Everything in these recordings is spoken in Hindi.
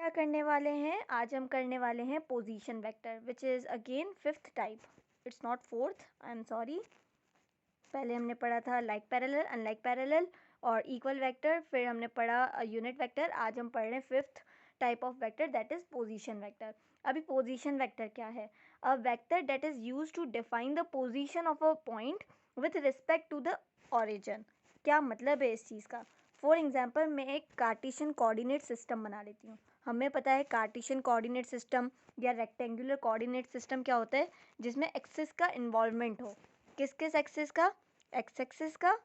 क्या करने वाले हैं? आज हम करने वाले हैं position vector which is again fifth type, it's not fourth, I am sorry. पहले हमने पढ़ा था लाइक पैरेलल, अनलाइक पैरेलल और इक्वल वेक्टर, फिर हमने पढ़ा यूनिट वेक्टर। आज हम पढ़ रहे हैं fifth type of vector that is position vector. अभी पोजीशन वेक्टर क्या है? A vector that is used to define the position of a point with respect to the origin. क्या मतलब है इस चीज़ का? फॉर एग्जाम्पल मैं एक कार्टेशियन कोऑर्डिनेट सिस्टम बना लेती हूँ। हमें पता है कार्टेशियन कोऑर्डिनेट सिस्टम या रेक्टेंगुलर कोऑर्डिनेट सिस्टम क्या होता है, जिसमें एक्सिस का इन्वॉल्वमेंट हो। किस किस एक्सिस का? एक्स एक्सिस का,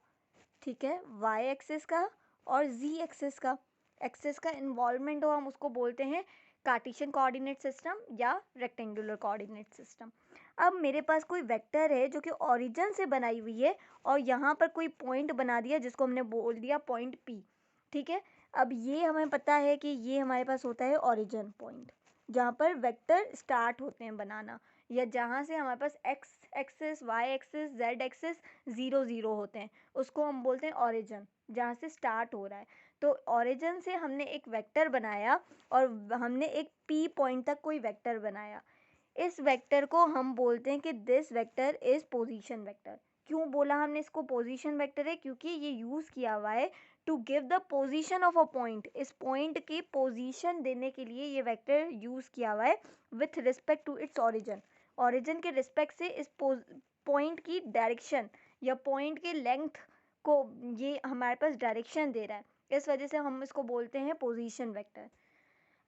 ठीक है, वाई एक्सिस का और जी एक्सिस का। एक्सिस का इन्वॉल्वमेंट हो, हम उसको बोलते हैं कार्टेशियन कोऑर्डिनेट सिस्टम या रेक्टेंगुलर कोऑर्डिनेट सिस्टम। अब मेरे पास कोई वेक्टर है जो कि ओरिजिन से बनाई हुई है और यहाँ पर कोई पॉइंट बना दिया जिसको हमने बोल दिया पॉइंट पी, ठीक है। अब ये हमें पता है कि ये हमारे पास होता है ओरिजिन पॉइंट, जहाँ पर वेक्टर स्टार्ट होते हैं बनाना, या जहाँ से हमारे पास X axis, Y axis, Z axis 0 0 होते हैं, उसको हम बोलते हैं ओरिजिन, जहाँ से स्टार्ट हो रहा है। तो ओरिजिन से हमने एक वेक्टर बनाया और हमने एक पी पॉइंट तक कोई वेक्टर बनाया। इस वेक्टर को हम बोलते हैं कि this vector is position vector. क्यों बोला हमने इसको पोजीशन वेक्टर है? क्योंकि ये यूज़ किया हुआ है to give the position of a point. इस पॉइंट की पोजीशन देने के लिए ये वेक्टर यूज़ किया हुआ है with respect to its origin. Origin के रिस्पेक्ट से इस पॉइंट की डायरेक्शन या पॉइंट के लेंथ को ये हमारे पास डायरेक्शन दे रहा है, इस वजह से हम इसको बोलते हैं पोजीशन वेक्टर।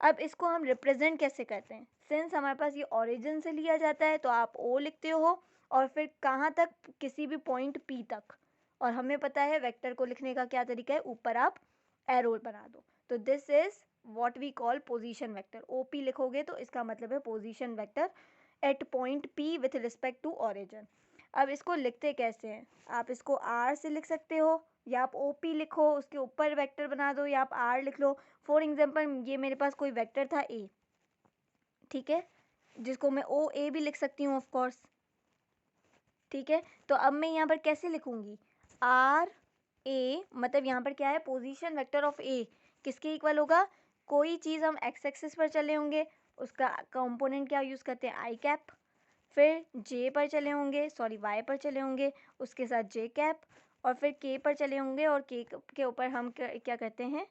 अब इसको हम रिप्रेजेंट कैसे करते हैं? सिंस हमारे पास ये ओरिजिन से लिया जाता है तो आप ओ लिखते हो और फिर कहाँ तक? किसी भी पॉइंट पी तक। और हमें पता है वेक्टर को लिखने का क्या तरीका है, ऊपर आप एरो बना दो। तो this is what we call position vector. O P लिखोगे तो इसका मतलब है position vector at point P with respect to origin. अब इसको लिखते कैसे हैं? आप इसको आर से लिख सकते हो, या आप ओ पी लिखो, उसके ऊपर वेक्टर बना दो, या आप आर लिख लो। फॉर एग्जाम्पल ये मेरे पास कोई वेक्टर था ए, ठीक है, जिसको मैं ओ ए भी लिख सकती हूँ ऑफ कोर्स, ठीक है। तो अब मैं यहाँ पर कैसे लिखूँगी? आर ए, मतलब यहाँ पर क्या है, पोजीशन वेक्टर ऑफ ए किसके इक्वल होगा? कोई चीज़ हम एक्स एक्सिस पर चले होंगे, उसका कंपोनेंट क्या यूज़ करते हैं, आई कैप। फिर जे पर चले होंगे, सॉरी वाई पर चले होंगे, उसके साथ जे कैप। और फिर के पर चले होंगे और के ऊपर हम क्या करते हैं,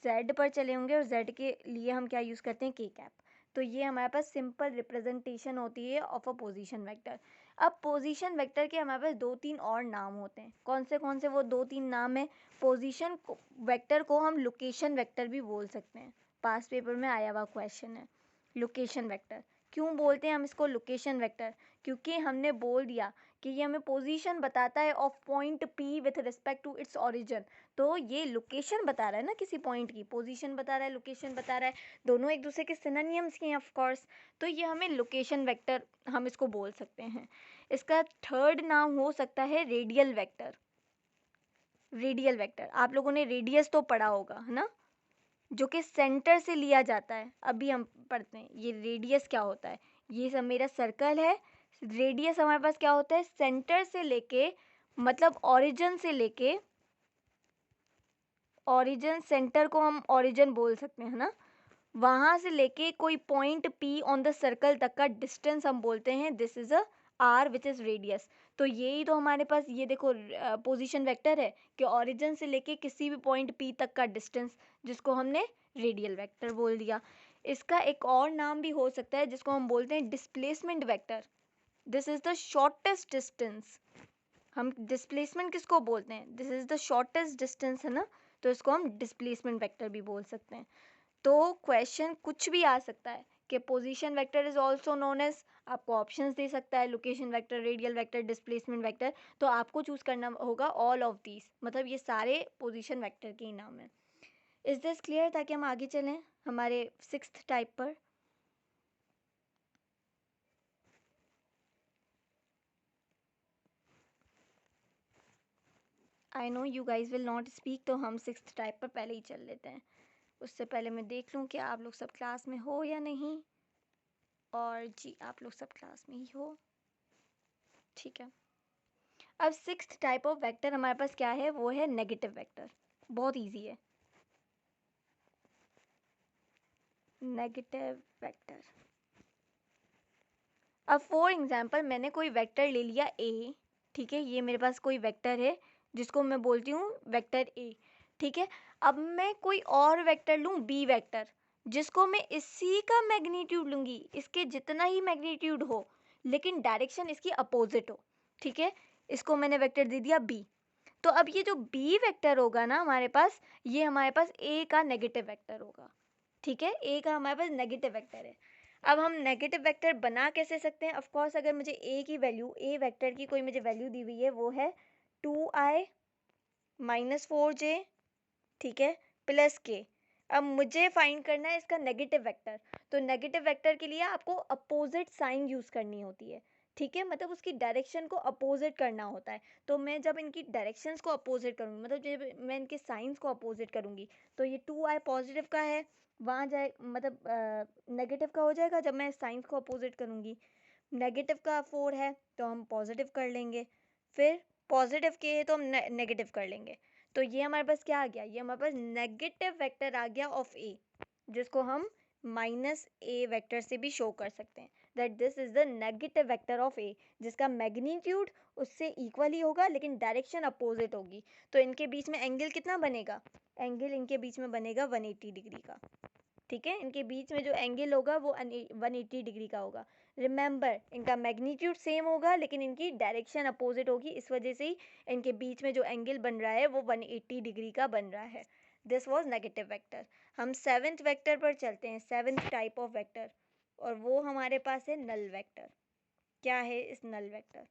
जेड पर चले होंगे और जेड के लिए हम क्या यूज़ करते हैं, के कैप। तो ये हमारे पास सिंपल रिप्रेजेंटेशन होती है ऑफ अ पोजीशन वेक्टर। अब पोजीशन वेक्टर के हमारे पास 2-3 और नाम होते हैं। कौन से वो 2-3 नाम है? पोजीशन वेक्टर को हम लोकेशन वेक्टर भी बोल सकते हैं, पास पेपर में आया हुआ क्वेश्चन है। लोकेशन वेक्टर क्यों बोलते हैं हम इसको लोकेशन वेक्टर? क्योंकि हमने बोल दिया कि ये हमें पोजीशन बताता है of point P with respect to its origin. तो ये लोकेशन बता रहा है ना किसी पॉइंट की, पोजीशन बता रहा है, लोकेशन बता रहा है, दोनों एक दूसरे के सिनोनिम्स के हैं ऑफ कोर्स। तो ये हमें लोकेशन वेक्टर हम इसको बोल सकते हैं। इसका थर्ड नाम हो सकता है रेडियल वेक्टर। रेडियल वेक्टर, आप लोगों ने रेडियस तो पढ़ा होगा है ना, जो कि सेंटर से लिया जाता है। अभी हम पढ़ते हैं ये रेडियस क्या होता है। ये सब मेरा सर्कल है, रेडियस हमारे पास क्या होता है, सेंटर से लेके, मतलब ओरिजिन से लेके, ओरिजिन सेंटर को हम ओरिजिन बोल सकते हैं ना, वहाँ से लेके कोई point P on the circle तक का डिस्टेंस हम बोलते हैं this is a r which is radius. तो यही तो हमारे पास ये देखो पोजीशन वेक्टर है कि ओरिजिन से लेके किसी भी पॉइंट पी तक का डिस्टेंस, जिसको हमने रेडियल वेक्टर बोल दिया। इसका एक और नाम भी हो सकता है जिसको हम बोलते हैं displacement vector. This is the shortest distance. हम डिस्प्लेसमेंट किसको बोलते हैं, this is the shortest distance है ना, तो इसको हम डिस्प्लेसमेंट वेक्टर भी बोल सकते हैं। तो क्वेश्चन कुछ भी आ सकता है कि position vector is also known as, आपको ऑप्शंस दे सकता है location vector, radial vector, displacement vector. तो आपको चूज करना होगा ऑल ऑफ दीज, मतलब ये सारे पोजीशन वेक्टर के ही नाम है। Is this clear? ताकि हम आगे चलें हमारे सिक्स्थ टाइप पर। I know you guys will not speak, तो हम सिक्स्थ टाइप पर पहले ही चल लेते हैं। उससे पहले मैं देख लूँ कि आप लोग सब क्लास में हो या नहीं। और जी आप लोग सब क्लास में ही हो, ठीक है। अब सिक्स्थ टाइप ऑफ वेक्टर हमारे पास क्या है, वो है नेगेटिव वेक्टर। बहुत इजी है। Negative vector. अब फॉर एग्जांपल मैंने कोई वेक्टर ले लिया ए, ठीक है, ये मेरे पास कोई वेक्टर है जिसको मैं बोलती हूँ वेक्टर ए, ठीक है। अब मैं कोई और वेक्टर लूँ बी वेक्टर, जिसको मैं इसी का मैग्नीट्यूड लूँगी, इसके जितना ही मैग्नीट्यूड हो लेकिन डायरेक्शन इसकी अपोजिट हो, ठीक है। इसको मैंने वेक्टर दे दिया बी। तो अब ये जो बी वेक्टर होगा ना हमारे पास, ये हमारे पास ए का नेगेटिव वेक्टर होगा, ठीक है। ए का हमारे पास नेगेटिव वेक्टर है। अब हम नेगेटिव वेक्टर बना कैसे सकते हैं? ऑफ कोर्स अगर मुझे ए की वैल्यू, ए वेक्टर की कोई मुझे वैल्यू दी हुई है, वो है 2i माइनस 4j, ठीक है, प्लस के। अब मुझे फाइंड करना है इसका नेगेटिव वेक्टर। तो नेगेटिव वेक्टर के लिए आपको अपोजिट साइन यूज़ करनी होती है, ठीक है, मतलब उसकी डायरेक्शन को अपोजिट करना होता है। तो मैं जब इनकी डायरेक्शंस को अपोजिट करूँगी, मतलब जब मैं इनके साइंस को अपोजिट करूँगी, तो ये 2i पॉजिटिव का है, वहाँ जाए मतलब नेगेटिव का हो जाएगा जब मैं साइंस को अपोजिट करूँगी। नेगेटिव का 4 है तो हम पॉजिटिव कर लेंगे, फिर पॉजिटिव के है तो हम नेगेटिव कर लेंगे। तो ये हमारे पास क्या आ गया? ये हमारे पास नेगेटिव वेक्टर आ गया ऑफ ए, जिसको हम माइनस ए वेक्टर से भी शो कर सकते हैं that this is the negative vector of A, जिसका मैग्नीट्यूड उससे इक्वल ही होगा लेकिन डायरेक्शन अपोजिट होगी। तो इनके बीच में एंगल कितना बनेगा? एंगल इनके बीच में बनेगा 180 डिग्री का, ठीक है। इनके बीच में जो एंगल होगा वो 180 डिग्री का होगा। रिमेंबर, इनका मैग्नीट्यूड सेम होगा लेकिन इनकी डायरेक्शन अपोजिट होगी, इस वजह से ही इनके बीच में जो एंगल बन रहा है वो 180 डिग्री का बन रहा है। This was negative vector. हम सेवेंथ वेक्टर पर चलते हैं, सेवेंथ टाइप ऑफ वेक्टर, और वो हमारे पास है नल वेक्टर। क्या है इस नल वेक्टर?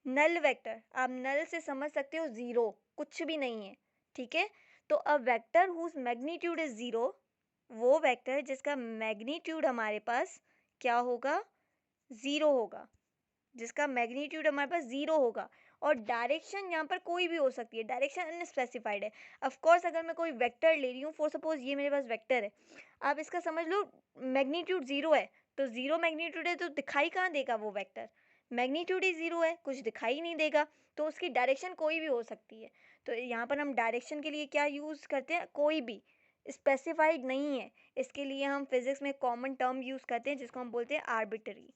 नल वेक्टर, आप नल से समझ सकते हो जीरो, कुछ भी नहीं है, ठीक है। तो a vector whose magnitude is zero, वो वेक्टर जिसका मैग्नीट्यूड हमारे पास क्या होगा? ज़ीरो होगा, जिसका मैग्नीट्यूड हमारे पास ज़ीरो होगा। और डायरेक्शन यहाँ पर कोई भी हो सकती है, डायरेक्शन अनस्पेसिफाइड है। ऑफ कोर्स अगर मैं कोई वेक्टर ले रही हूँ, फॉर सपोज ये मेरे पास वेक्टर है, आप इसका समझ लो मैग्नीट्यूड ज़ीरो है, तो ज़ीरो मैग्नीट्यूड है तो दिखाई कहाँ देगा वो वेक्टर? मैग्नीट्यूड ही ज़ीरो है, कुछ दिखाई नहीं देगा, तो उसकी डायरेक्शन कोई भी हो सकती है। तो यहाँ पर हम डायरेक्शन के लिए क्या यूज़ करते हैं? कोई भी, स्पेसिफाइड नहीं है। इसके लिए हम फिजिक्स में कॉमन टर्म यूज़ करते हैं जिसको हम बोलते हैं आर्बिट्री।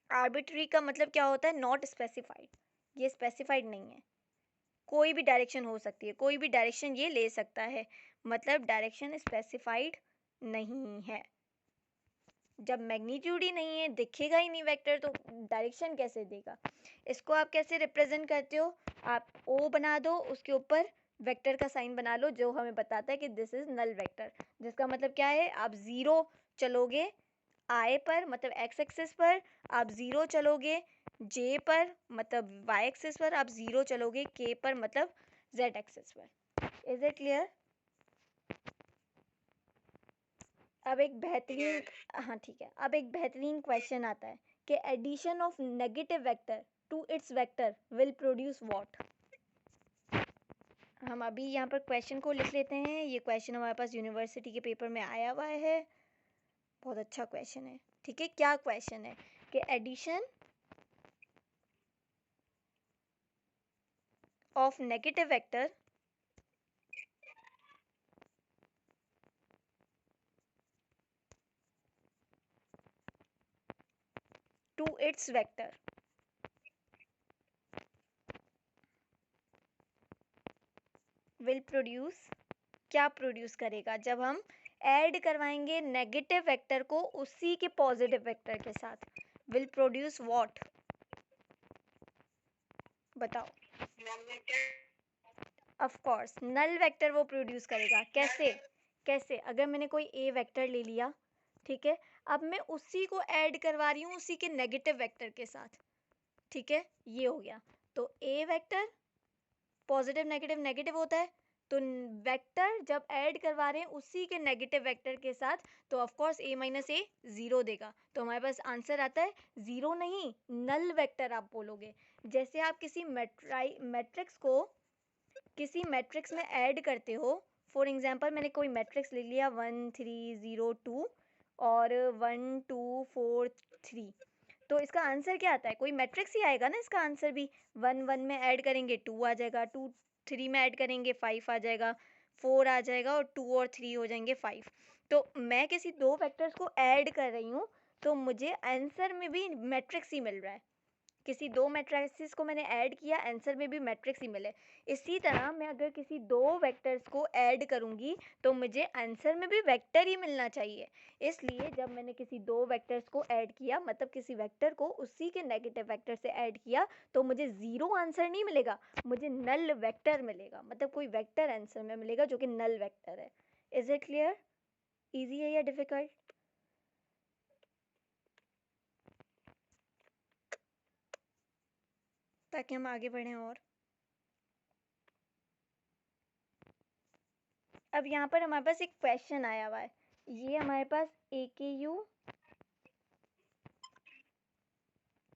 आर्बिट्री का मतलब क्या होता है? नॉट स्पेसिफाइड, ये स्पेसिफाइड नहीं है, कोई भी डायरेक्शन हो सकती है, कोई भी डायरेक्शन ये ले सकता है, मतलब डायरेक्शन स्पेसिफाइड नहीं है। जब मैग्नीट्यूड ही नहीं है, दिखेगा ही नहीं वेक्टर, तो डायरेक्शन कैसे देगा? इसको आप कैसे रिप्रेजेंट करते हो? आप ओ बना दो, उसके ऊपर वेक्टर का साइन बना लो जो हमें बताता है कि दिस इज नल वेक्टर, जिसका मतलब क्या है? आप ज़ीरो चलोगे आई पर, मतलब एक्स एक्सिस पर, आप ज़ीरो चलोगे जे पर, मतलब वाई एक्सिस पर, आप ज़ीरो चलोगे के पर, मतलब जेड एक्सिस पर। Is it clear? अब एक बेहतरीन, हाँ ठीक है, अब एक बेहतरीन क्वेश्चन आता है कि addition of negative vector to its vector will produce what? हम अभी यहाँ पर क्वेश्चन को लिख लेते हैं। ये क्वेश्चन हमारे पास यूनिवर्सिटी के पेपर में आया हुआ है, बहुत अच्छा क्वेश्चन है, ठीक है। क्या क्वेश्चन है कि addition of negative vector to its vector will produce, क्या प्रोड्यूस करेगा जब हम ऐड करवाएंगे नेगेटिव वेक्टर को उसी के पॉजिटिव वेक्टर के साथ? Will produce what? बताओ। ऑफ कोर्स नल वेक्टर वो प्रोड्यूस करेगा। कैसे? कैसे? अगर मैंने कोई ए वेक्टर ले लिया, ठीक है, अब मैं उसी को ऐड करवा रही हूँ उसी के नेगेटिव वेक्टर के साथ, ठीक है, ये हो गया। तो ए वेक्टर पॉजिटिव नेगेटिव नेगेटिव होता है, तो वेक्टर जब ऐड करवा रहे हैं उसी के नेगेटिव वेक्टर के साथ, तो of course A minus A zero देगा। तो हमारे पास आंसर आता है ज़ीरो नहीं, नल वेक्टर आप बोलोगे। जैसे आप किसी मैट्रिक्स को किसी मैट्रिक्स में ऐड करते हो, फॉर एग्जांपल मैंने कोई मैट्रिक्स ले लिया 1 3 0 2 और 1 2 4 3, तो इसका आंसर क्या आता है? कोई मैट्रिक्स ही आएगा ना इसका आंसर भी। 1 1 में ऐड करेंगे 2 आ जाएगा, 2 3 में ऐड करेंगे 5 आ जाएगा, 4 आ जाएगा और 2 और 3 हो जाएंगे 5। तो मैं किसी दो वेक्टर्स को ऐड कर रही हूँ तो मुझे आंसर में भी मैट्रिक्स ही मिल रहा है। किसी दो मैट्रिसेस को मैंने ऐड किया, आंसर में भी मैट्रिक्स ही मिले। इसी तरह मैं अगर किसी दो वेक्टर्स को ऐड करूँगी तो मुझे आंसर में भी वेक्टर ही मिलना चाहिए। इसलिए जब मैंने किसी दो वेक्टर्स को ऐड किया, मतलब किसी वेक्टर को उसी के नेगेटिव वेक्टर से ऐड किया, तो मुझे ज़ीरो आंसर नहीं मिलेगा, मुझे नल वेक्टर मिलेगा। मतलब कोई वेक्टर आंसर में मिलेगा जो कि नल वेक्टर है। Is it clear? ईजी है या डिफिकल्ट? ताकि हम आगे बढ़ें। और अब यहाँ पर हमारे पास एक क्वेश्चन आया हुआ है। ये हमारे पास AKU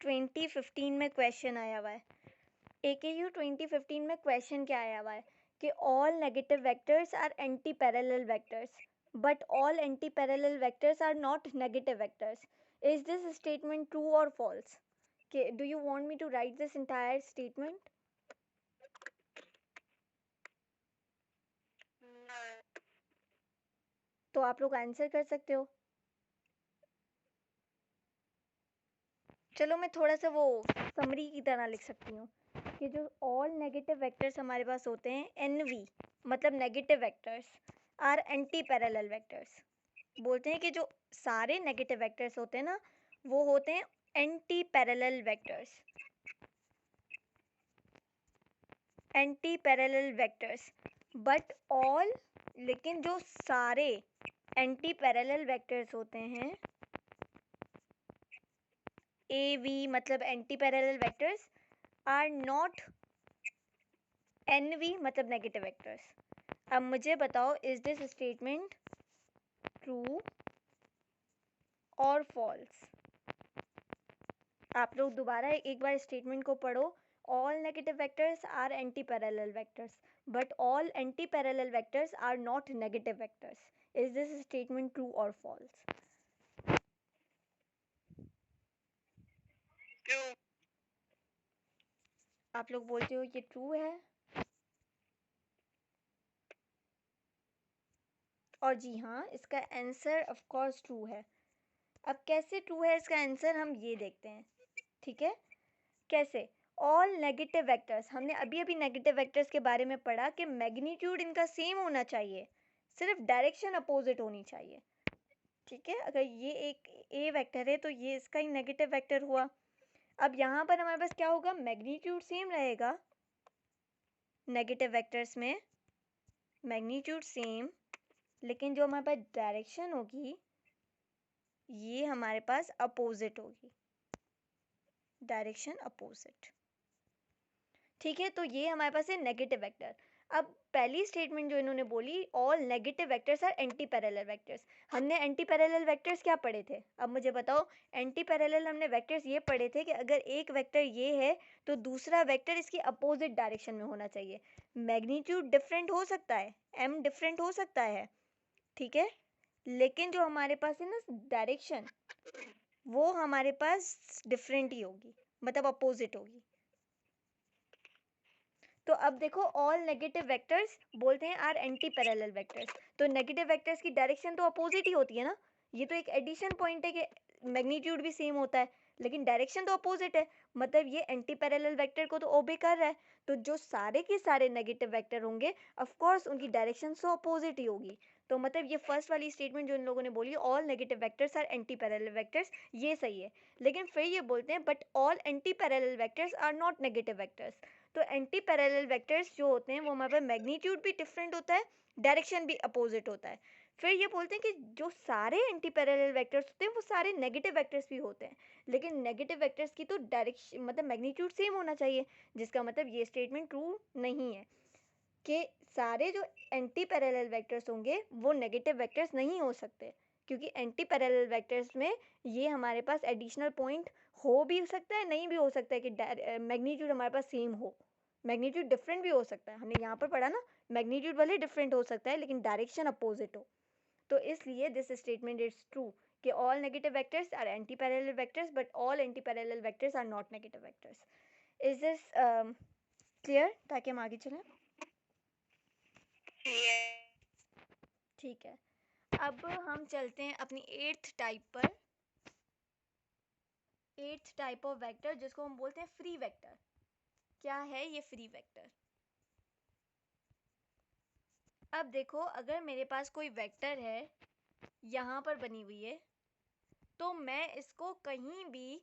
2015 में क्वेश्चन आया हुआ है। AKU 2015 में क्वेश्चन क्या आया हुआ है कि all negative vectors are anti parallel vectors but all anti parallel vectors are not negative vectors. Is this statement true और false? Do you want me to write this entire statement? तो आप लोग आंसर कर सकते हो। चलो मैं थोड़ा सा वो समरी की तरह लिख सकती हूँ कि जो ऑल नेगेटिव वेक्टर्स हमारे पास होते हैं NV, मतलब negative vectors, are anti parallel vectors. बोलते हैं कि जो सारे नेगेटिव वेक्टर्स होते हैं ना, वो होते हैं anti parallel vectors. Anti parallel vectors but all, लेकिन जो सारे एंटी पैरेलल वेक्टर्स होते हैं AV, मतलब anti parallel vectors, are not NV, मतलब नेगेटिव वेक्टर्स। अब मुझे बताओ, इज दिस स्टेटमेंट ट्रू और फॉल्स? आप लोग दोबारा एक बार स्टेटमेंट को पढ़ो। All negative vectors are anti parallel vectors but all anti parallel vectors are not negative vectors. Is this statement true और फॉल्स? आप लोग बोलते हो ये ट्रू है, और जी हाँ, इसका आंसर ऑफ कोर्स ट्रू है। अब कैसे ट्रू है इसका आंसर, हम ये देखते हैं। ठीक है, कैसे? ऑल नेगेटिव वेक्टर्स, हमने अभी अभी नेगेटिव वेक्टर्स के बारे में पढ़ा कि मैग्नीट्यूड इनका सेम होना चाहिए, सिर्फ डायरेक्शन अपोजिट होनी चाहिए। ठीक है, अगर ये एक ए वेक्टर है तो ये इसका ही नेगेटिव वेक्टर हुआ। अब यहाँ पर हमारे पास क्या होगा, मैग्नीट्यूड सेम रहेगा। नेगेटिव वेक्टर्स में मैग्नीट्यूड सेम, लेकिन जो हमारे पास डायरेक्शन होगी ये हमारे पास अपोजिट होगी, डायरेक्शन अपोजिट। ठीक है, तो ये हमारे पास है नेगेटिव वेक्टर। अब पहली स्टेटमेंट जो इन्होंने बोली, all negative vectors are anti parallel vectors. हमने एंटी पैरेलल वेक्टर्स क्या पढ़े थे? अब मुझे बताओ, एंटी पैरेलल हमने वेक्टर्स ये पढ़े थे कि अगर एक वेक्टर ये है तो दूसरा वेक्टर इसकी अपोजिट डायरेक्शन में होना चाहिए। मैग्नीट्यूड डिफरेंट हो सकता है, m डिफरेंट हो सकता है, ठीक है, लेकिन जो हमारे पास है ना डायरेक्शन, वो हमारे पास डिफरेंट ही होगी, मतलब अपोजिट होगी। तो अब देखो, ऑल नेगेटिव वेक्टर्स बोलते हैं आर एंटी पैरेलल वेक्टर्स, तो नेगेटिव वेक्टर्स की डायरेक्शन तो अपोजिट ही होती है ना। ये तो एक एडिशन पॉइंट है कि मैग्नीट्यूड भी सेम होता है लेकिन डायरेक्शन तो अपोजिट है, मतलब ये एंटी पैरेलल वेक्टर को तो ओबे कर रहा है। तो जो सारे के सारे नेगेटिव वेक्टर होंगे ऑफ कोर्स उनकी डायरेक्शन तो अपोजिट ही होगी। तो मतलब ये फर्स्ट वाली स्टेटमेंट जो इन लोगों ने बोली, all negative vectors are anti parallel vectors, ये सही है। लेकिन फिर ये बोलते हैं but all anti parallel vectors are not negative vectors. तो एंटी पैरेलल वेक्टर्स जो होते हैं वो हमारे पास मैग्नीट्यूड भी डिफरेंट होता है, डायरेक्शन भी अपोजिट होता है। फिर ये बोलते हैं कि जो सारे एंटी पैरेलल वेक्टर्स होते हैं वो सारे नेगेटिव वेक्टर्स भी होते हैं, लेकिन नेगेटिव वेक्टर्स की तो डायरेक्शन मतलब मैग्नीट्यूड सेम होना चाहिए, जिसका मतलब ये स्टेटमेंट ट्रू नहीं है कि सारे जो एंटी पैरेलल वेक्टर्स होंगे वो नेगेटिव वेक्टर्स नहीं हो सकते, क्योंकि एंटी पैरेलल वेक्टर्स में ये हमारे पास एडिशनल पॉइंट हो भी सकता है, नहीं भी हो सकता है कि मैग्नीट्यूड हमारे पास सेम हो, मैग्नीट्यूड डिफरेंट भी हो सकता है। हमने यहाँ पर पढ़ा ना, मैग्नीट्यूड भले डिफरेंट हो सकता है लेकिन डायरेक्शन अपोजिट हो। तो इसलिए दिस स्टेटमेंट इज ट्रू कि all negative vectors are anti parallel vectors but all anti parallel vectors are not negative vectors. Is this clear? ताकि हम आगे चलें। ठीक है, अब हम चलते हैं अपनी 8th टाइप पर। 8th टाइप ऑफ वेक्टर जिसको हम बोलते हैं फ्री वेक्टर। क्या है ये फ्री वेक्टर? अब देखो, अगर मेरे पास कोई वेक्टर है यहाँ पर बनी हुई है, तो मैं इसको कहीं भी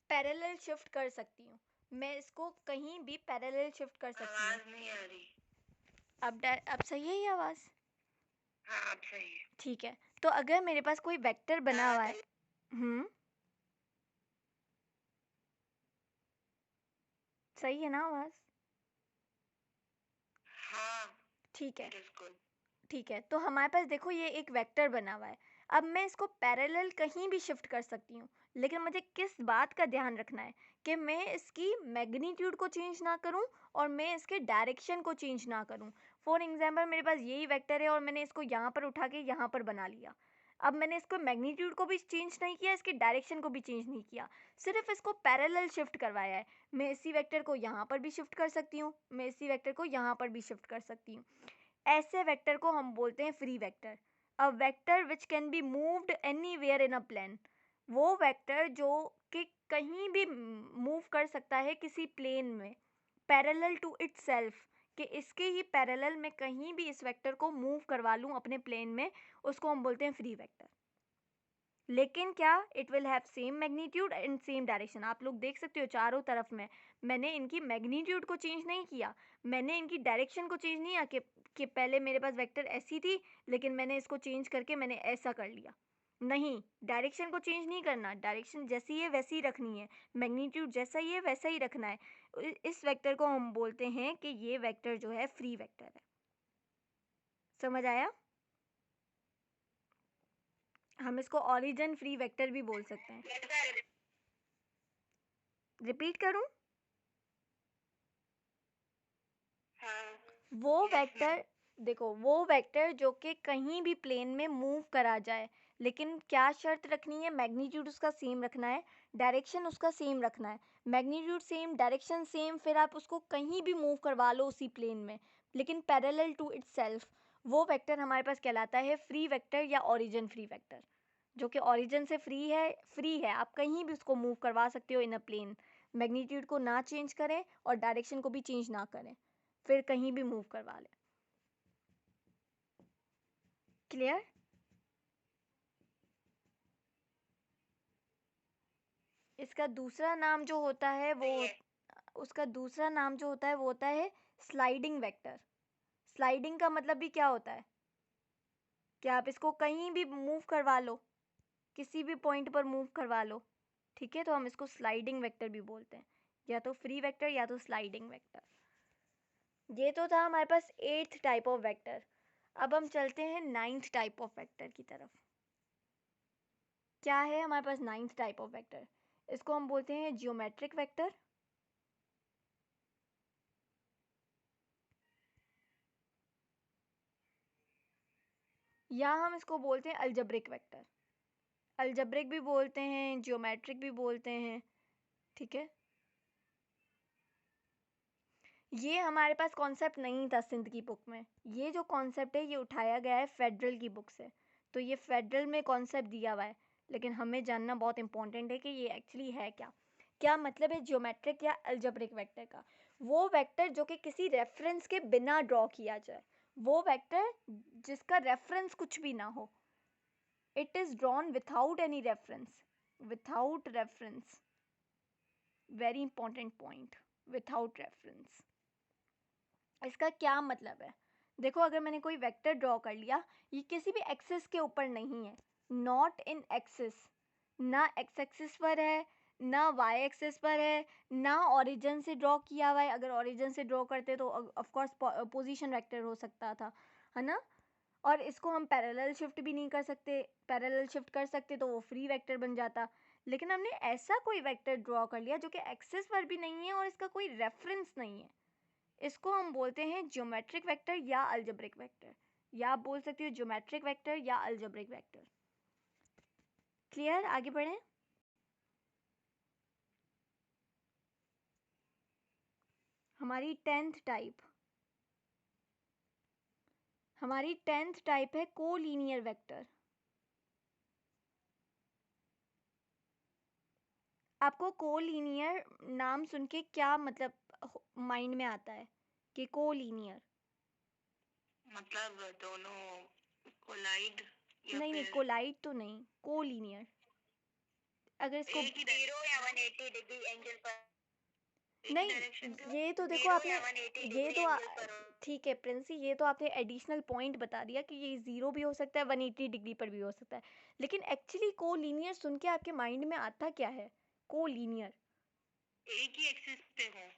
पैरेलल शिफ्ट कर सकती हूँ। मैं इसको कहीं भी पैरेलल शिफ्ट कर सकती हूँ। आवाज नहीं आ रही। अब सही है ये आवाज? हाँ, अब सही है। ठीक है, तो अगर मेरे पास कोई वेक्टर बना हुआ है, सही है ना आवाज? हाँ, ठीक है, it is good. ठीक है, तो हमारे पास देखो ये एक वेक्टर बना हुआ है। अब मैं इसको पैरेलल कहीं भी शिफ्ट कर सकती हूँ, लेकिन मुझे किस बात का ध्यान रखना है कि मैं इसकी मैग्नीट्यूड को चेंज ना करूँ और मैं इसके डायरेक्शन को चेंज ना करूँ। फॉर एग्जांपल मेरे पास यही वेक्टर है और मैंने इसको यहाँ पर उठा के यहाँ पर बना लिया। अब मैंने इसको मैग्नीट्यूड को भी चेंज नहीं किया, इसके डायरेक्शन को भी चेंज नहीं किया, सिर्फ इसको पैरेलल शिफ्ट करवाया है। मैं इसी वेक्टर को यहाँ पर भी शिफ्ट कर सकती हूँ, मैं इसी वेक्टर को यहाँ पर भी शिफ्ट कर सकती हूँ। ऐसे वेक्टर को हम बोलते हैं free vector. A vector which can be moved anywhere in a plane. वो वेक्टर जो कि कहीं भी मूव कर सकता है किसी प्लेन में, पैरेलल टू इटसेल्फ, कि इसके ही पैरेलल में कहीं भी इस वेक्टर को मूव करवा लूँ अपने प्लेन में, उसको हम बोलते हैं फ्री वेक्टर। लेकिन क्या it will have same magnitude and same direction. आप लोग देख सकते हो चारों तरफ में मैंने इनकी मैग्नीट्यूड को चेंज नहीं किया, मैंने इनकी डायरेक्शन को चेंज नहीं किया कि पहले मेरे पास वेक्टर ऐसी थी लेकिन मैंने इसको चेंज करके मैंने ऐसा कर लिया। नहीं, डायरेक्शन को चेंज नहीं करना, डायरेक्शन जैसी है वैसी ही रखनी है, मैग्नीट्यूड जैसा ही है वैसा ही रखना है। इस वेक्टर को हम बोलते हैं कि ये वेक्टर जो है फ्री वेक्टर है। समझ आया? हम इसको ओरिजिन फ्री वेक्टर भी बोल सकते हैं। रिपीट करूं? हाँ, वो वेक्टर, देखो वो वेक्टर जो कि कहीं भी प्लेन में मूव करा जाए, लेकिन क्या शर्त रखनी है? मैग्नीट्यूड उसका सेम रखना है, डायरेक्शन उसका सेम रखना है। मैग्नीट्यूड सेम, डायरेक्शन सेम, फिर आप उसको कहीं भी मूव करवा लो उसी प्लेन में, लेकिन पैरेलल टू इटसेल्फ। वो वेक्टर हमारे पास कहलाता है फ्री वेक्टर या ओरिजिन फ्री वेक्टर, जो कि ओरिजिन से फ्री है, आप कहीं भी उसको मूव करवा सकते हो इन अ प्लेन। मैग्नीट्यूड को ना चेंज करें और डायरेक्शन को भी चेंज ना करें, फिर कहीं भी मूव करवा लें। क्लियर? इसका दूसरा नाम जो होता है वो, उसका दूसरा नाम जो होता है वो होता है स्लाइडिंग वेक्टर। स्लाइडिंग का मतलब भी क्या होता है कि आप इसको कहीं भी मूव करवा लो, किसी भी पॉइंट पर मूव करवा लो। ठीक है, तो हम इसको स्लाइडिंग वेक्टर भी बोलते हैं, या तो फ्री वेक्टर या तो स्लाइडिंग वेक्टर। ये तो था हमारे पास 8th टाइप ऑफ वेक्टर। अब हम चलते हैं 9th टाइप ऑफ वेक्टर की तरफ। क्या है हमारे पास 9th टाइप ऑफ वेक्टर? इसको हम बोलते हैं जियोमेट्रिक वेक्टर, या हम इसको बोलते हैं अलजेब्रिक वेक्टर। अलजेब्रिक भी बोलते हैं, जियोमेट्रिक भी बोलते हैं। ठीक है, ये हमारे पास कॉन्सेप्ट नहीं था सिंध की बुक में। ये जो कॉन्सेप्ट है ये उठाया गया है फेडरल की बुक से, तो ये फेडरल में कॉन्सेप्ट दिया हुआ है, लेकिन हमें जानना बहुत इंपॉर्टेंट है कि ये एक्चुअली है क्या। क्या मतलब है जियोमेट्रिक या अलजेब्रिक वेक्टर का? वो वेक्टर जो कि किसी रेफरेंस के बिना ड्रॉ किया जाए, वो वेक्टर जिसका रेफरेंस कुछ भी ना हो। It is drawn without any reference, without reference, very important point, without reference. इसका क्या मतलब है? देखो, अगर मैंने कोई वेक्टर ड्रॉ कर लिया, ये किसी भी एक्सिस के ऊपर नहीं है, नॉट इन एक्सिस, ना एक्स एक्सिस पर है ना वाई एक्सिस पर है, ना ओरिजिन से ड्रॉ किया हुआ है। अगर ओरिजिन से ड्रॉ करते तो ऑफ कोर्स पोजीशन वेक्टर हो सकता था, है ना। और इसको हम पैरेलल शिफ्ट भी नहीं कर सकते, पैरेलल शिफ्ट कर सकते तो वो फ्री वेक्टर बन जाता। लेकिन हमने ऐसा कोई वेक्टर ड्रॉ कर लिया जो कि एक्सिस पर भी नहीं है और इसका कोई रेफरेंस नहीं है, इसको हम बोलते हैं ज्योमेट्रिक वेक्टर या अलजेब्रिक वेक्टर, या आप बोल सकते हो ज्योमेट्रिक वेक्टर या अलजेब्रिक वेक्टर। क्लियर? आगे बढ़ें। हमारी 10th टाइप, हमारी 10th टाइप है कोलिनियर वेक्टर। आपको कोलिनियर नाम सुन के क्या मतलब माइंड में आता है कि कोलिनियर? मतलब दोनों कोलाइड या नहीं नहीं, फिर कोलाइड तो नहीं, कोलिनियर। अगर इसको एक ही 0 या 180 डिग्री एंगल पर एक ही नहीं, डायरेक्शन पे ये तो देखो 0 आपने, या 180 ये डिग्री तो एंगल पर हो। ठीक है प्रिंसी, ये तो आपने एडिशनल पॉइंट बता दिया कि ये 0 भी हो सकता है, 180 डिग्री पर भी हो सकता है, लेकिन एक्चुअली कोलिनियर सुन के आपके माइंड में आता क्या है? कोलिनियर एक ही एक्सिस पे हो।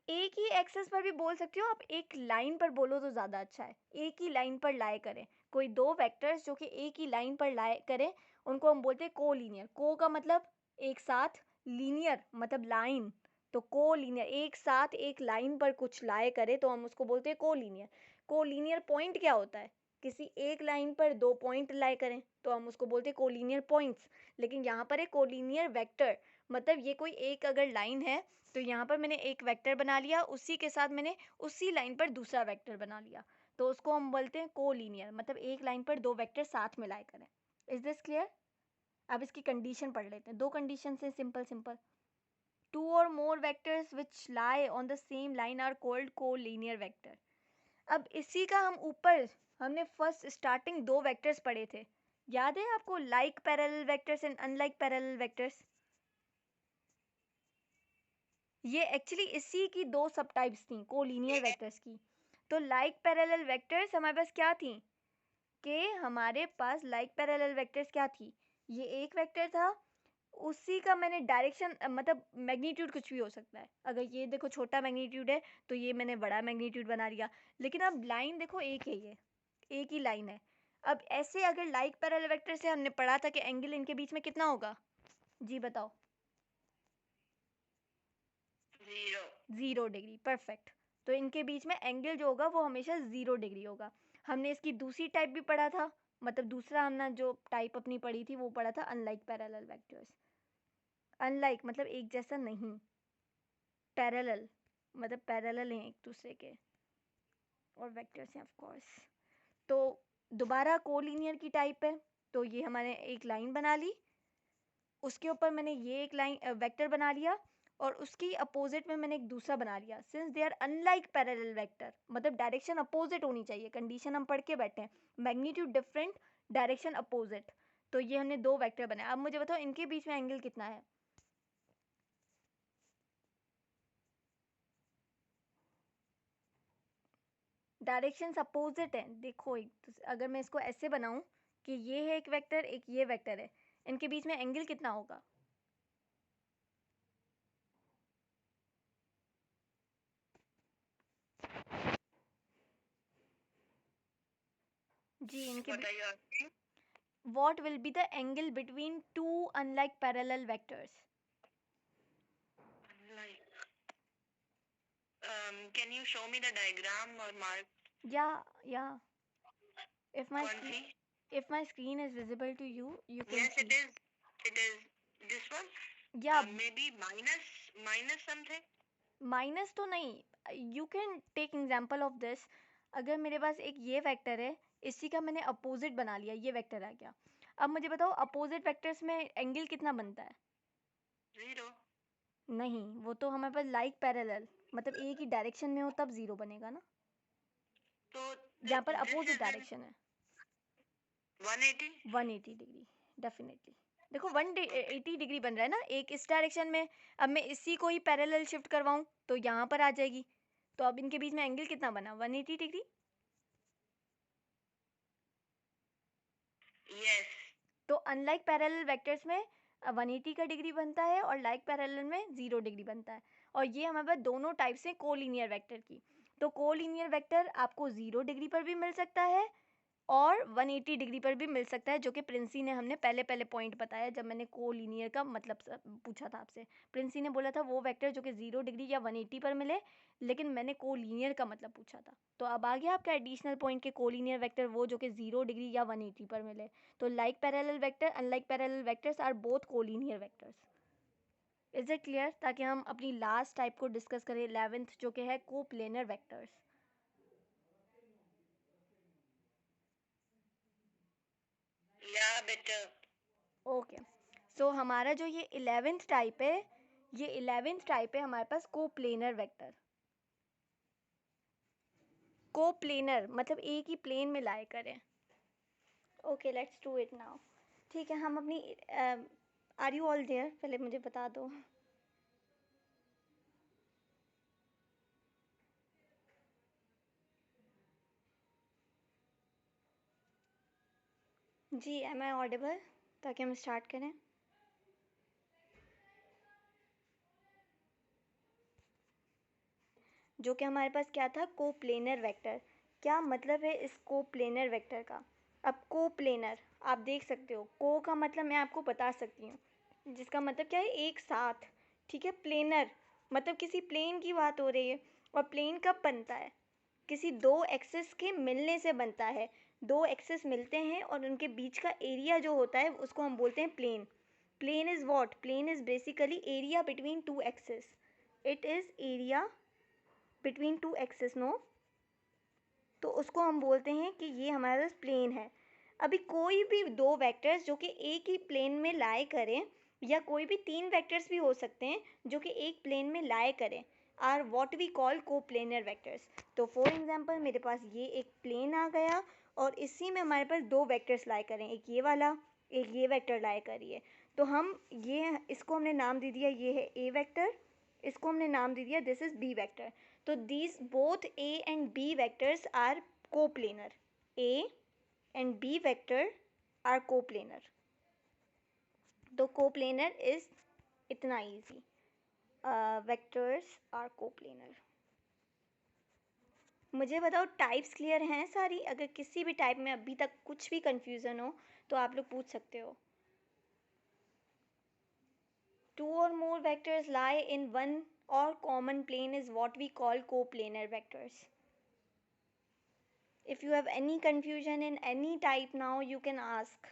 एक ही एक्सेस पर भी बोल सकते हो आप, एक लाइन पर बोलो तो ज़्यादा अच्छा है। एक ही लाइन पर लाए करें, कोई दो वेक्टर्स जो कि एक ही लाइन पर लाए करें, उनको हम बोलते हैं कोलिनियर। को का मतलब एक साथ, लीनियर मतलब लाइन, तो कोलिनियर एक साथ एक लाइन पर कुछ लाए करे तो हम उसको बोलते हैं कोलिनियर। कोलिनियर पॉइंट क्या होता है? किसी एक लाइन पर दो पॉइंट लाए करें तो हम उसको बोलते हैं कोलिनियर पॉइंट्स। लेकिन यहाँ पर है कोलिनियर वेक्टर, मतलब ये कोई एक अगर लाइन है तो यहाँ पर मैंने एक वेक्टर बना लिया, उसी के साथ मैंने उसी लाइन पर दूसरा वेक्टर बना लिया, तो उसको हम बोलते हैं कोलिनियर, मतलब एक लाइन पर दो वेक्टर साथ में लाए करें। Is this clear? अब इसकी कंडीशन पढ़ लेते हैं। दो कंडीशन से simple simple. Two or more vectors which lie on the same line are called collinear vector. अब इसी का हम ऊपर हमने फर्स्ट स्टार्टिंग दो वेक्टर्स पढ़े थे, याद है आपको? Like parallel vectors and unlike parallel vectors. ये एक्चुअली इसी की दो सब टाइप्स थी कोलिनियर वेक्टर्स की। तो लाइक पैरेलल वेक्टर्स हमारे पास क्या थी कि हमारे पास लाइक पैरेलल वेक्टर्स क्या थी, ये एक वेक्टर था, उसी का मैंने डायरेक्शन मतलब मैग्नीट्यूड कुछ भी हो सकता है। अगर ये देखो छोटा मैग्नीट्यूड है तो ये मैंने बड़ा मैग्नीट्यूड बना लिया, लेकिन अब लाइन देखो एक है, ये एक ही लाइन है। अब ऐसे अगर लाइक पैरेलल वेक्टर से हमने पढ़ा था कि एंगल इनके बीच में कितना होगा, जी बताओ? 0 0 डिग्री, परफेक्ट। तो इनके बीच में एंगल जो होगा वो हमेशा 0 डिग्री होगा। हमने इसकी दूसरी टाइप भी पढ़ा था, मतलब दूसरा हमने जो टाइप अपनी पढ़ी थी वो पढ़ा था अनलाइक पैरेलल वेक्टर्स। अनलाइक मतलब एक जैसा नहीं, पैरेलल मतलब पैरेलल हैं एक दूसरे के, और वेक्टर्स हैं ऑफ कोर्स। तो दोबारा कोलिनियर की टाइप है, तो ये हमारे एक लाइन बना ली, उसके ऊपर मैंने ये एक लाइन वेक्टर बना लिया, और उसकी अपोजिट में मैंने एक दूसरा बना लिया। Since they are unlike parallel vector, मतलब डायरेक्शन अपोजिट होनी चाहिए, कंडीशन हम पढ़ के बैठे हैं, मैग्नीट्यूड डिफरेंट, डायरेक्शन अपोजिट। तो ये हमने दो वेक्टर बनाए। अब मुझे बताओ इनके बीच में एंगल कितना है? डायरेक्शंस अपोजिट हैं। देखो अगर मैं इसको ऐसे बनाऊं कि ये है एक वेक्टर, एक ये वेक्टर है, इनके बीच में एंगल कितना होगा? जी इनके What are you asking? what will be the angle between two unlike parallel vectors? Like, can you show me the diagram or mark? Yeah, if my कौन screen, see? if my screen is visible to you, you can Yes, see. it is. It is this one. Yeah, Maybe minus something. Minus तो नहीं, you can take example of this. अगर मेरे पास एक ये वेक्टर है, इसी का मैंने अपोजिट बना लिया, ये वेक्टर आ गया। अब मुझे बताओ अपोजिट वेक्टर्स में एंगल कितना बनता है? 0. नहीं, वो तो हमारे पास लाइक पैरेलल, मतलब एक ही डायरेक्शन में हो तब 0 बनेगा ना, तो यहाँ पर this opposite is in direction है। 180. 180 डिग्री, डेफिनेटली। देखो 180 Okay. डिग्री बन रहा है ना एक इस डायरेक्शन में। अब मैं इसी को ही पैरेलल शिफ्ट करवाऊँ तो यहाँ पर आ जाएगी, तो अब इनके बीच में एंगल कितना बना? 180 डिग्री। Yes. तो अनलाइक पैरेलल वेक्टर्स में 180 का डिग्री बनता है और लाइक पैरेलल में 0 डिग्री बनता है। और ये हमारे पास दोनों टाइप्स हैं कोलिनियर वेक्टर की। तो कोलिनियर वेक्टर आपको 0 डिग्री पर भी मिल सकता है और 180 डिग्री पर भी मिल सकता है, जो कि प्रिंसी ने हमने पहले पहले पॉइंट बताया जब मैंने कोलिनियर का मतलब पूछा था आपसे। प्रिंसी ने बोला था वो वेक्टर जो कि 0 डिग्री या 180 पर मिले, लेकिन मैंने कोलिनियर का मतलब पूछा था। तो अब आ गया आपका एडिशनल पॉइंट के कोलिनियर वेक्टर वो जो कि 0 डिग्री या 180 पर मिले। तो like parallel vector, unlike parallel vectors are both collinear vectors. Is it clear? ताकि हम अपनी लास्ट टाइप को डिस्कस करें 11th, जो कि है कोप्लेनर वेक्टर्स। हाँ बेटर। ओके, सो हमारा जो ये 11th टाइप है, ये 11th टाइप है हमारे पास कोप्लेनर वेक्टर। कोप्लेनर मतलब एक ही प्लेन में लाए करें। Okay, let's do it now. ठीक है, हम अपनी आर यू ऑल देयर, पहले मुझे बता दो। जी, एम आई ऑडिबल, ताकि हम स्टार्ट करें। जो कि हमारे पास क्या था, कोप्लेनर वेक्टर। क्या मतलब है इस कोप्लेनर वेक्टर का? अब कोप्लेनर आप देख सकते हो, को का मतलब मैं आपको बता सकती हूँ, जिसका मतलब क्या है, एक साथ। ठीक है, प्लेनर मतलब किसी प्लेन की बात हो रही है। और प्लेन कब बनता है? किसी दो एक्सिस के मिलने से बनता है। दो एक्सिस मिलते हैं और उनके बीच का एरिया जो होता है उसको हम बोलते हैं plane. Plane is what? Plane is basically area between two axis. It is area between two axis, no? तो उसको हम बोलते हैं कि ये हमारा प्लेन है। अभी कोई भी दो वेक्टर्स जो कि एक ही प्लेन में लाए करें, या कोई भी तीन वेक्टर्स भी हो सकते हैं जो कि एक प्लेन में लाए करें, or what we call coplanar vectors. तो फॉर एग्जांपल मेरे पास ये एक प्लेन आ गया और इसी में हमारे पास दो वेक्टर्स लाए करें, एक ये वाला, एक ये वेक्टर लाए करिए। तो हम ये, इसको हमने नाम दे दिया, ये है ए वेक्टर, इसको हमने नाम दे दिया दिस इज बी वेक्टर। तो these both A and B vectors are coplanar. A and B vector are coplanar. तो coplanar is इतना easy. Vectors are coplanar. मुझे बताओ टाइप्स क्लियर हैं सारी? अगर किसी भी टाइप में अभी तक कुछ भी कंफ्यूजन हो तो आप लोग पूछ सकते हो। Two or more vectors lie in one or common plane is what we call coplanar vectors. If you have any confusion in any type now, you can ask.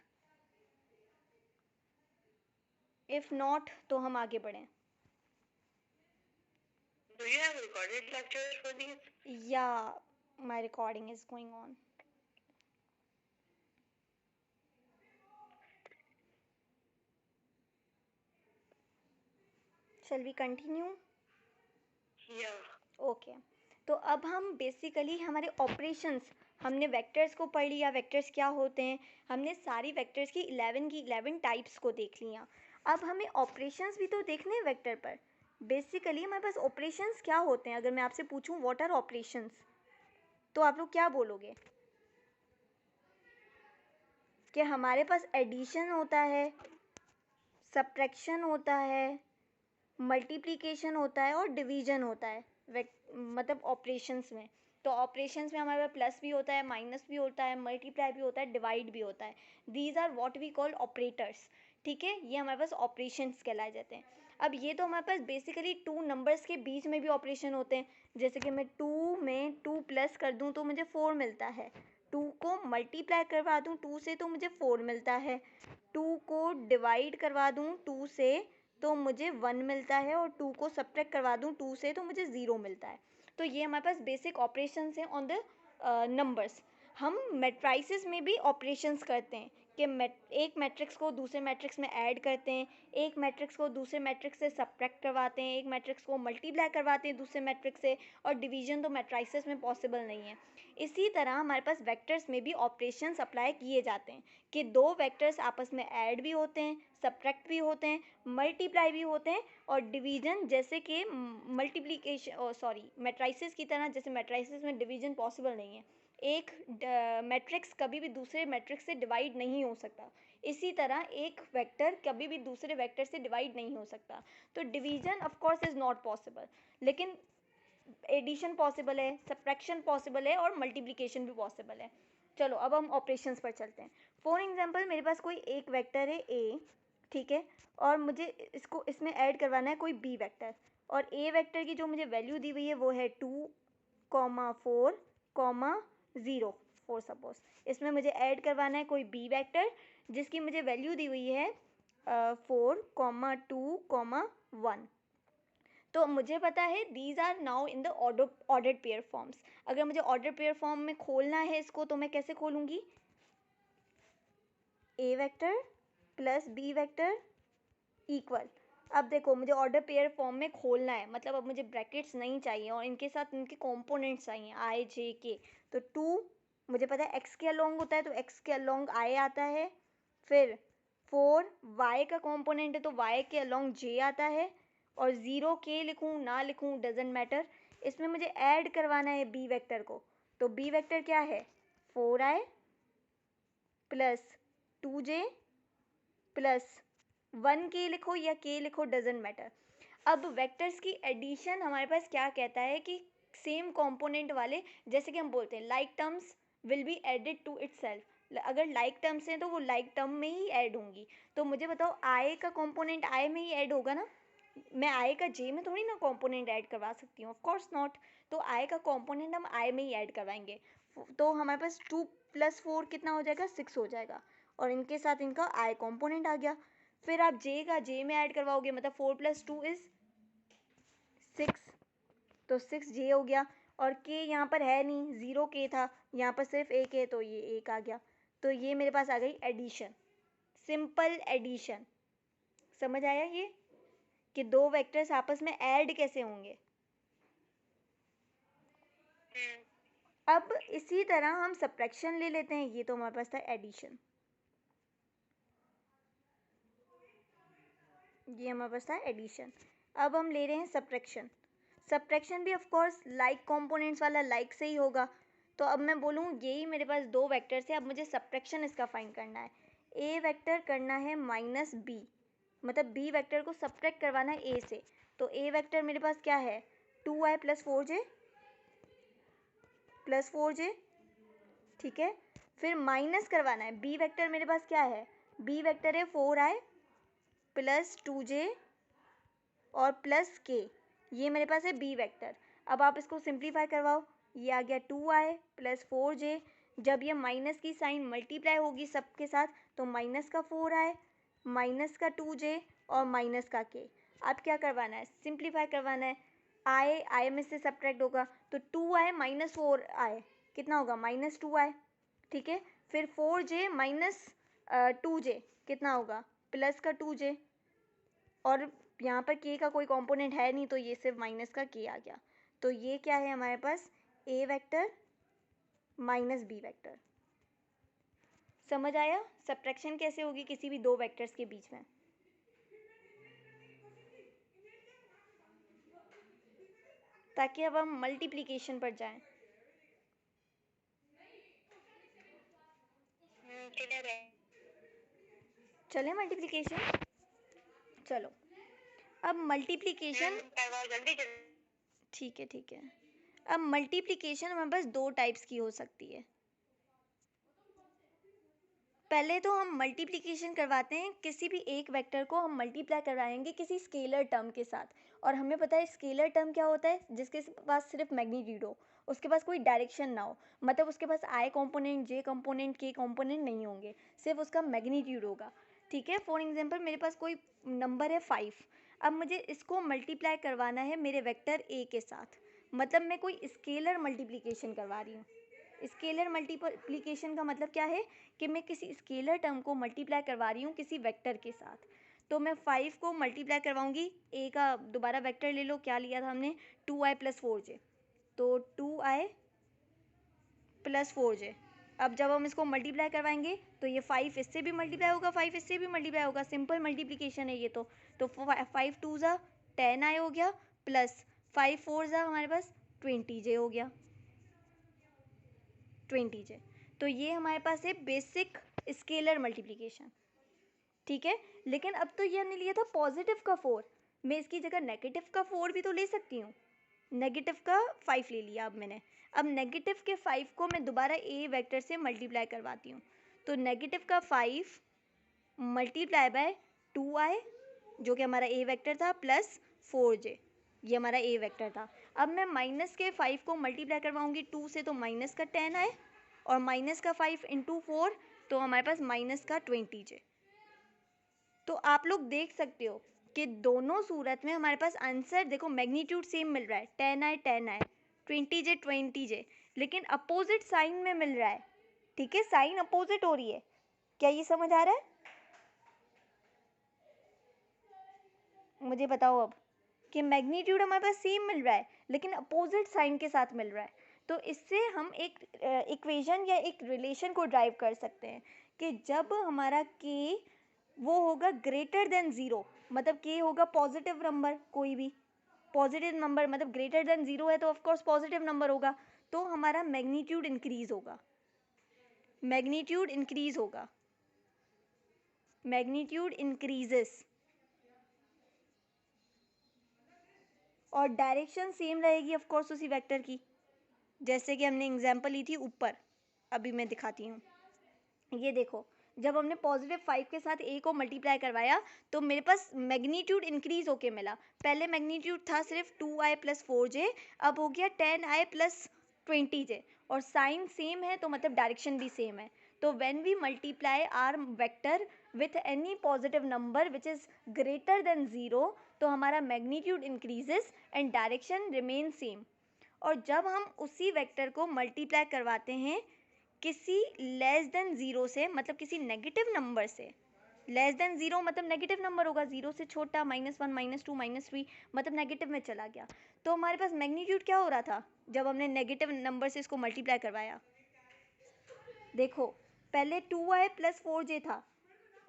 If not, तो हम आगे बढ़ें। Do you have recorded lectures for these? Yeah, my recording is going on. Shall we continue? Yeah. Okay, तो अब हम बेसिकली हमारे ऑपरेशंस, हमने वेक्टर्स को पढ़ लिया, वेक्टर्स क्या होते हैं, हमने सारी वेक्टर्स की 11 टाइप्स को देख लिया। अब हमें ऑपरेशंस भी तो देखने हैं वेक्टर पर। बेसिकली हमारे पास ऑपरेशंस क्या होते हैं? अगर मैं आपसे पूछूं व्हाट आर ऑपरेशंस, तो आप लोग क्या बोलोगे? कि हमारे पास एडिशन होता है, सब्ट्रैक्शन होता है, मल्टीप्लिकेशन होता है और डिवीजन होता है मतलब ऑपरेशंस में। तो ऑपरेशंस में हमारे पास प्लस भी होता है, माइनस भी होता है, मल्टीप्लाई भी होता है, डिवाइड भी होता है। These are what we call operators. ठीक है, ये हमारे पास ऑपरेशंस कहलाए जाते हैं। अब ये तो हमारे पास बेसिकली टू नंबर्स के बीच में भी ऑपरेशन होते हैं। जैसे कि मैं टू में टू प्लस कर दूँ तो मुझे फोर मिलता है, टू को मल्टीप्लाई करवा दूँ टू से तो मुझे फोर मिलता है, टू को डिवाइड करवा दूँ टू से तो मुझे वन मिलता है, और टू को सब्ट्रैक्ट करवा दूँ टू से तो मुझे ज़ीरो मिलता है। तो ये हमारे पास बेसिक ऑपरेशंस हैं ऑन द नंबर्स। हम मैट्राइसिस में भी ऑपरेशंस करते हैं कि एक मैट्रिक्स को दूसरे मैट्रिक्स में ऐड करते हैं, एक मैट्रिक्स को दूसरे मैट्रिक्स से सब्ट्रैक्ट करवाते हैं, एक मैट्रिक्स को मल्टीप्लाई करवाते हैं दूसरे मैट्रिक्स से, और डिवीजन तो मैट्राइसिस में पॉसिबल नहीं है। इसी तरह हमारे पास वेक्टर्स में भी ऑपरेशंस अप्लाई किए जाते हैं कि दो वेक्टर्स आपस में ऐड भी होते हैं, सब्ट्रैक्ट भी होते हैं, मल्टीप्लाई भी होते हैं, और डिवीजन जैसे कि मल्टीप्लिकेशन मैट्राइसिस की तरह, जैसे मैट्राइसिस में डिवीजन पॉसिबल नहीं है, एक मैट्रिक्स कभी भी दूसरे मैट्रिक्स से डिवाइड नहीं हो सकता, इसी तरह एक वेक्टर कभी भी दूसरे वेक्टर से डिवाइड नहीं हो सकता। तो division of course is not possible, लेकिन एडिशन पॉसिबल है, सब्ट्रैक्शन पॉसिबल है, और मल्टीप्लिकेशन भी पॉसिबल है। चलो अब हम ऑपरेशंस पर चलते हैं। फॉर एग्जांपल मेरे पास कोई एक वेक्टर है ए, ठीक है, और मुझे इसको इसमें ऐड करवाना है कोई बी वेक्टर, और ए वेक्टर की जो मुझे वैल्यू दी हुई है वो है 2,4,0 फॉर सपोज। इसमें मुझे ऐड करवाना है कोई बी वेक्टर जिसकी मुझे वैल्यू दी हुई है 4,2,1। तो मुझे पता है these are now in the ordered pair forms. अगर मुझे ऑर्डर पेयर फॉर्म में खोलना है इसको तो मैं कैसे खोलूँगी? A vector plus B vector equal, अब देखो मुझे ऑर्डर पेयर फॉर्म में खोलना है, मतलब अब मुझे ब्रैकेट्स नहीं चाहिए और इनके साथ इनके कंपोनेंट्स चाहिए आई जे के। तो 2 मुझे पता है एक्स के अलोंग होता है, तो एक्स के अलोंग आई आता है। फिर 4 वाई का कंपोनेंट है, तो वाई के अलोंग जे आता है। और 0 के लिखूँ ना लिखूँ डजेंट मैटर। इसमें मुझे ऐड करवाना है बी वेक्टर को, तो बी वेक्टर क्या है 4i plus 2j plus 1k लिखो या k लिखो डजेंट मैटर। अब वेक्टर्स की एडिशन हमारे पास क्या कहता है कि सेम कंपोनेंट वाले, जैसे कि हम बोलते हैं like terms will be added to itself, अगर लाइक टर्म्स हैं तो वो लाइक टर्म में ही ऐड होंगी। तो मुझे बताओ आई का कंपोनेंट आई में ही ऐड होगा ना, मैं आई का जे में थोड़ी ना कंपोनेंट ऐड करवा सकती हूँ, ऑफ कोर्स नॉट। तो आई का कंपोनेंट हम आई में ही ऐड करवाएंगे, तो हमारे पास 2 + 4 कितना हो जाएगा 6 हो जाएगा, और इनके साथ इनका आई कंपोनेंट आ गया। फिर आप जे का जे में ऐड करवाओगे, मतलब 4 + 2 = 6, तो 6j हो गया। और k यहाँ पर है नहीं, 0k था, यहाँ पर सिर्फ एक है, तो ये एक आ गया। तो ये मेरे पास आ गई एडिशन, सिंपल एडिशन। समझ आया ये कि दो वेक्टर्स आपस में ऐड कैसे होंगे। अब इसी तरह हम सब्ट्रैक्शन ले लेते हैं, ये तो हमारे पास था एडिशन, ये हमारे पास था एडिशन। अब हम ले रहे हैं सब्ट्रैक्शन। सब्ट्रैक्शन भी ऑफ कोर्स लाइक कंपोनेंट्स वाला लाइक से ही होगा। तो अब मैं बोलूँ यही मेरे पास दो वेक्टर्स है, अब मुझे सब्ट्रैक्शन इसका फाइंड करना है। ए वेक्टर करना है -b, मतलब बी वेक्टर को सब्ट्रैक्ट करवाना है ए से। तो ए वेक्टर मेरे पास क्या है 2i + 4j, ठीक है। फिर माइनस करवाना है, बी वेक्टर मेरे पास क्या है, बी वेक्टर है 4i + 2j और +k, ये मेरे पास है बी वेक्टर। अब आप इसको सिंप्लीफाई करवाओ, ये आ गया 2i + 4j। जब ये माइनस की साइन मल्टीप्लाई होगी सबके साथ, तो माइनस का 4i माइनस का 2j और माइनस का k। अब क्या करवाना है, सिंप्लीफाई करवाना है, i में से सब्ट्रैक्ट होगा, तो 2i - 4i कितना होगा -2i, ठीक है। फिर 4j - 2j कितना होगा प्लस का 2j, और यहाँ पर k का कोई कंपोनेंट है नहीं, तो ये सिर्फ माइनस का k आ गया। तो ये क्या है हमारे पास a vector minus b vector. समझ आया सब्ट्रैक्शन कैसे होगी किसी भी दो वेक्टर्स के बीच में। ताकि अब हम मल्टीप्लिकेशन पर जाएं। चले मल्टीप्लिकेशन, चलो अब मल्टीप्लिकेशन, ठीक है। अब मल्टीप्लिकेशन हमारे पास दो टाइप्स की हो सकती है। पहले तो हम मल्टीप्लिकेशन करवाते हैं, किसी भी एक वेक्टर को हम मल्टीप्लाई करवाएंगे किसी स्केलर टर्म के साथ, और हमें पता है स्केलर टर्म क्या होता है, जिसके पास सिर्फ मैग्नीट्यूड हो, उसके पास कोई डायरेक्शन ना हो, मतलब उसके पास आई कंपोनेंट जे कंपोनेंट के कंपोनेंट नहीं होंगे, सिर्फ उसका मैग्नीट्यूड होगा, ठीक है। फॉर एग्जांपल मेरे पास कोई नंबर है 5, अब मुझे इसको मल्टीप्लाई करवाना है मेरे वेक्टर ए के साथ, मतलब मैं कोई स्केलर मल्टीप्लिकेशन करवा रही हूँ। स्केलर मल्टीप्लिकेशन का मतलब क्या है कि मैं किसी स्केलर टर्म को मल्टीप्लाई करवा रही हूँ किसी वेक्टर के साथ। तो मैं 5 को मल्टीप्लाई करवाऊँगी, ए का दोबारा वेक्टर ले लो, क्या लिया था हमने 2i + 4j, तो 2i + 4j। अब जब हम इसको मल्टीप्लाई करवाएंगे तो ये 5 इससे भी मल्टीप्लाई होगा, 5 इससे भी मल्टीप्लाई होगा, सिंपल मल्टीप्लिकेशन है ये तो 5 2 ज़ा 10i हो गया, प्लस 5 4 ज़ा हमारे पास 20j हो गया, 20j। तो ये हमारे पास है बेसिक स्केलर मल्टीप्लिकेशन, ठीक है। लेकिन अब तो ये हमने लिया था पॉजिटिव का 4, मैं इसकी जगह नेगेटिव का 4 भी तो ले सकती हूँ। नेगेटिव का 5 ले लिया अब मैंने, अब नेगेटिव के 5 को मैं दोबारा ए वेक्टर से मल्टीप्लाई करवाती हूँ, तो नेगेटिव का 5 मल्टीप्लाई बाय 2i जो कि हमारा ए वेक्टर था प्लस 4j, ये हमारा ए वेक्टर था। अब मैं माइनस के 5 को मल्टीप्लाई करवाऊँगी 2 से, तो माइनस का 10i, और माइनस का 5 × 4, तो हमारे पास माइनस का 20j। तो आप लोग देख सकते हो कि दोनों सूरत में हमारे पास आंसर देखो मैग्नीट्यूड सेम मिल रहा है, 10i 20j 20j, लेकिन अपोजिट साइन में मिल रहा है, ठीक है, साइन अपोजिट हो रही है। क्या ये समझ आ रहा है? मुझे बताओ अब कि मैग्नीट्यूड हमारे पास सेम मिल रहा है लेकिन अपोजिट साइन के साथ मिल रहा है। तो इससे हम एक इक्वेशन या एक रिलेशन को ड्राइव कर सकते हैं कि जब हमारा k वो होगा ग्रेटर देन ज़ीरो, मतलब k होगा पॉजिटिव नंबर, कोई भी पॉजिटिव नंबर मतलब ग्रेटर देन ज़ीरो है तो ऑफकोर्स पॉजिटिव नंबर होगा, तो हमारा मैग्नीट्यूड इंक्रीज होगा, मैग्नीट्यूड इंक्रीज होगा, मैग्नीट्यूड इंक्रीजेस, और डायरेक्शन सेम रहेगी ऑफ कोर्स उसी वेक्टर की, जैसे कि हमने एग्जांपल ली थी ऊपर। अभी मैं दिखाती हूँ, ये देखो, जब हमने +5 के साथ a को मल्टीप्लाई करवाया तो मेरे पास मैग्नीट्यूड इंक्रीज होके मिला। पहले मैग्नीट्यूड था सिर्फ 2i + 4j, अब हो गया 10i + 20j, और साइन सेम है तो मतलब डायरेक्शन भी सेम है। तो when we multiply our vector with any positive number which is greater than zero, तो हमारा magnitude increases and direction remain same. और जब हम उसी वेक्टर को मल्टीप्लाई करवाते हैं किसी लेस देन ज़ीरो से, मतलब किसी नेगेटिव नंबर से, लेस देन ज़ीरो मतलब नेगेटिव नंबर होगा, ज़ीरो से छोटा, -1 -2 -3 मतलब नेगेटिव में चला गया, तो हमारे पास मैग्नीट्यूड क्या हो रहा था जब हमने नेगेटिव नंबर से इसको मल्टीप्लाई करवाया? देखो, पहले 2i + 4j था,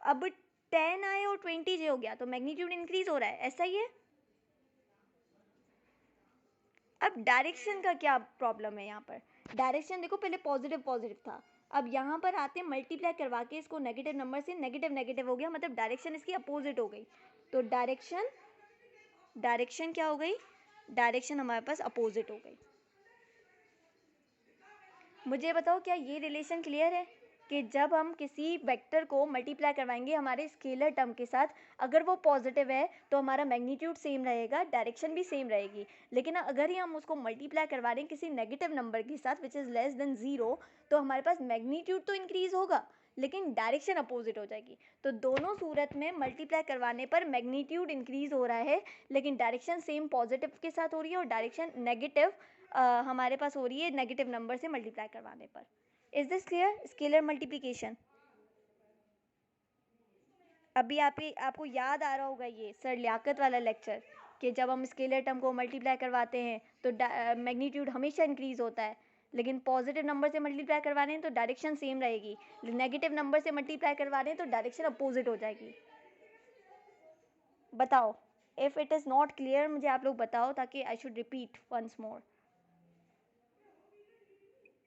अब 10i और 20j हो गया, तो मैग्नीट्यूड इंक्रीज हो रहा है, ऐसा ही है। अब डायरेक्शन का क्या प्रॉब्लम है यहाँ पर? डायरेक्शन देखो, पहले पॉजिटिव पॉजिटिव था, अब यहाँ पर आते मल्टीप्लाई करवा के इसको नेगेटिव नंबर से, नेगेटिव नेगेटिव हो गया, मतलब डायरेक्शन इसकी अपोजिट हो गई, तो डायरेक्शन क्या हो गई? डायरेक्शन हमारे पास अपोजिट हो गई। मुझे बताओ क्या ये रिलेशन क्लियर है कि जब हम किसी वेक्टर को मल्टीप्लाई करवाएंगे हमारे स्केलर टर्म के साथ, अगर वो पॉजिटिव है तो हमारा मैग्नीट्यूड सेम रहेगा, डायरेक्शन भी सेम रहेगी, लेकिन अगर ही हम उसको मल्टीप्लाई करवा रहे हैं किसी नेगेटिव नंबर के साथ which is less than zero, तो हमारे पास मैग्नीट्यूड तो इंक्रीज होगा लेकिन डायरेक्शन अपोजिट हो जाएगी। तो दोनों सूरत में मल्टीप्लाई करवाने पर मैग्नीट्यूड इंक्रीज हो रहा है लेकिन डायरेक्शन सेम पॉजिटिव के साथ हो रही है, और डायरेक्शन नेगेटिव हमारे पास हो रही है नेगेटिव नंबर से मल्टीप्लाई करवाने पर। Is this clear? Scalar multiplication. अभी आपको याद आ रहा होगा ये सर लियाकत वाला लेक्चर कि जब हम स्केलर टर्म को मल्टीप्लाई करवाते हैं तो मैग्नीट्यूड हमेशा इंक्रीज होता है, लेकिन पॉजिटिव नंबर से मल्टीप्लाई करवा रहे हैं तो डायरेक्शन सेम रहेगी, नेगेटिव नंबर से मल्टीप्लाई करवा रहे हैं तो डायरेक्शन अपोजिट हो जाएगी। बताओ, if it is not clear मुझे आप लोग बताओ ताकि I should repeat once more.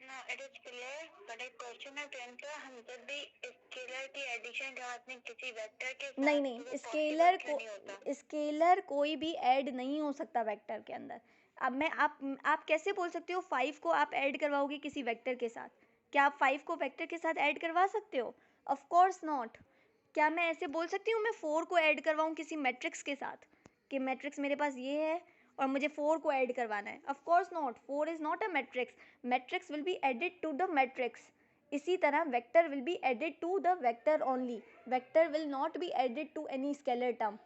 No, it is clear, but एक क्वेश्चन है टेंथ का, हम जब भी स्केलर की एडिशन करवाते हैं किसी वेक्टर के साथ, नहीं, तो वो स्केलर possible क्यों नहीं होता? को स्केलर कोई भी ऐड नहीं हो सकता वेक्टर के अंदर। अब मैं आप कैसे बोल सकते हो 5 को आप ऐड करवाओगे किसी वेक्टर के साथ? क्या आप 5 को वेक्टर के साथ ऐड करवा सकते हो? Of course not. क्या मैं ऐसे बोल सकती हूँ मैं 4 को ऐड करवाऊँ किसी मैट्रिक्स के साथ कि मैट्रिक्स मेरे पास ये है और मुझे 4 को ऐड करवाना है? Of course not, 4 is not a matrix, matrix will be added to the matrix. इसी तरह vector will be added to the vector only, vector will not be added to any scalar term.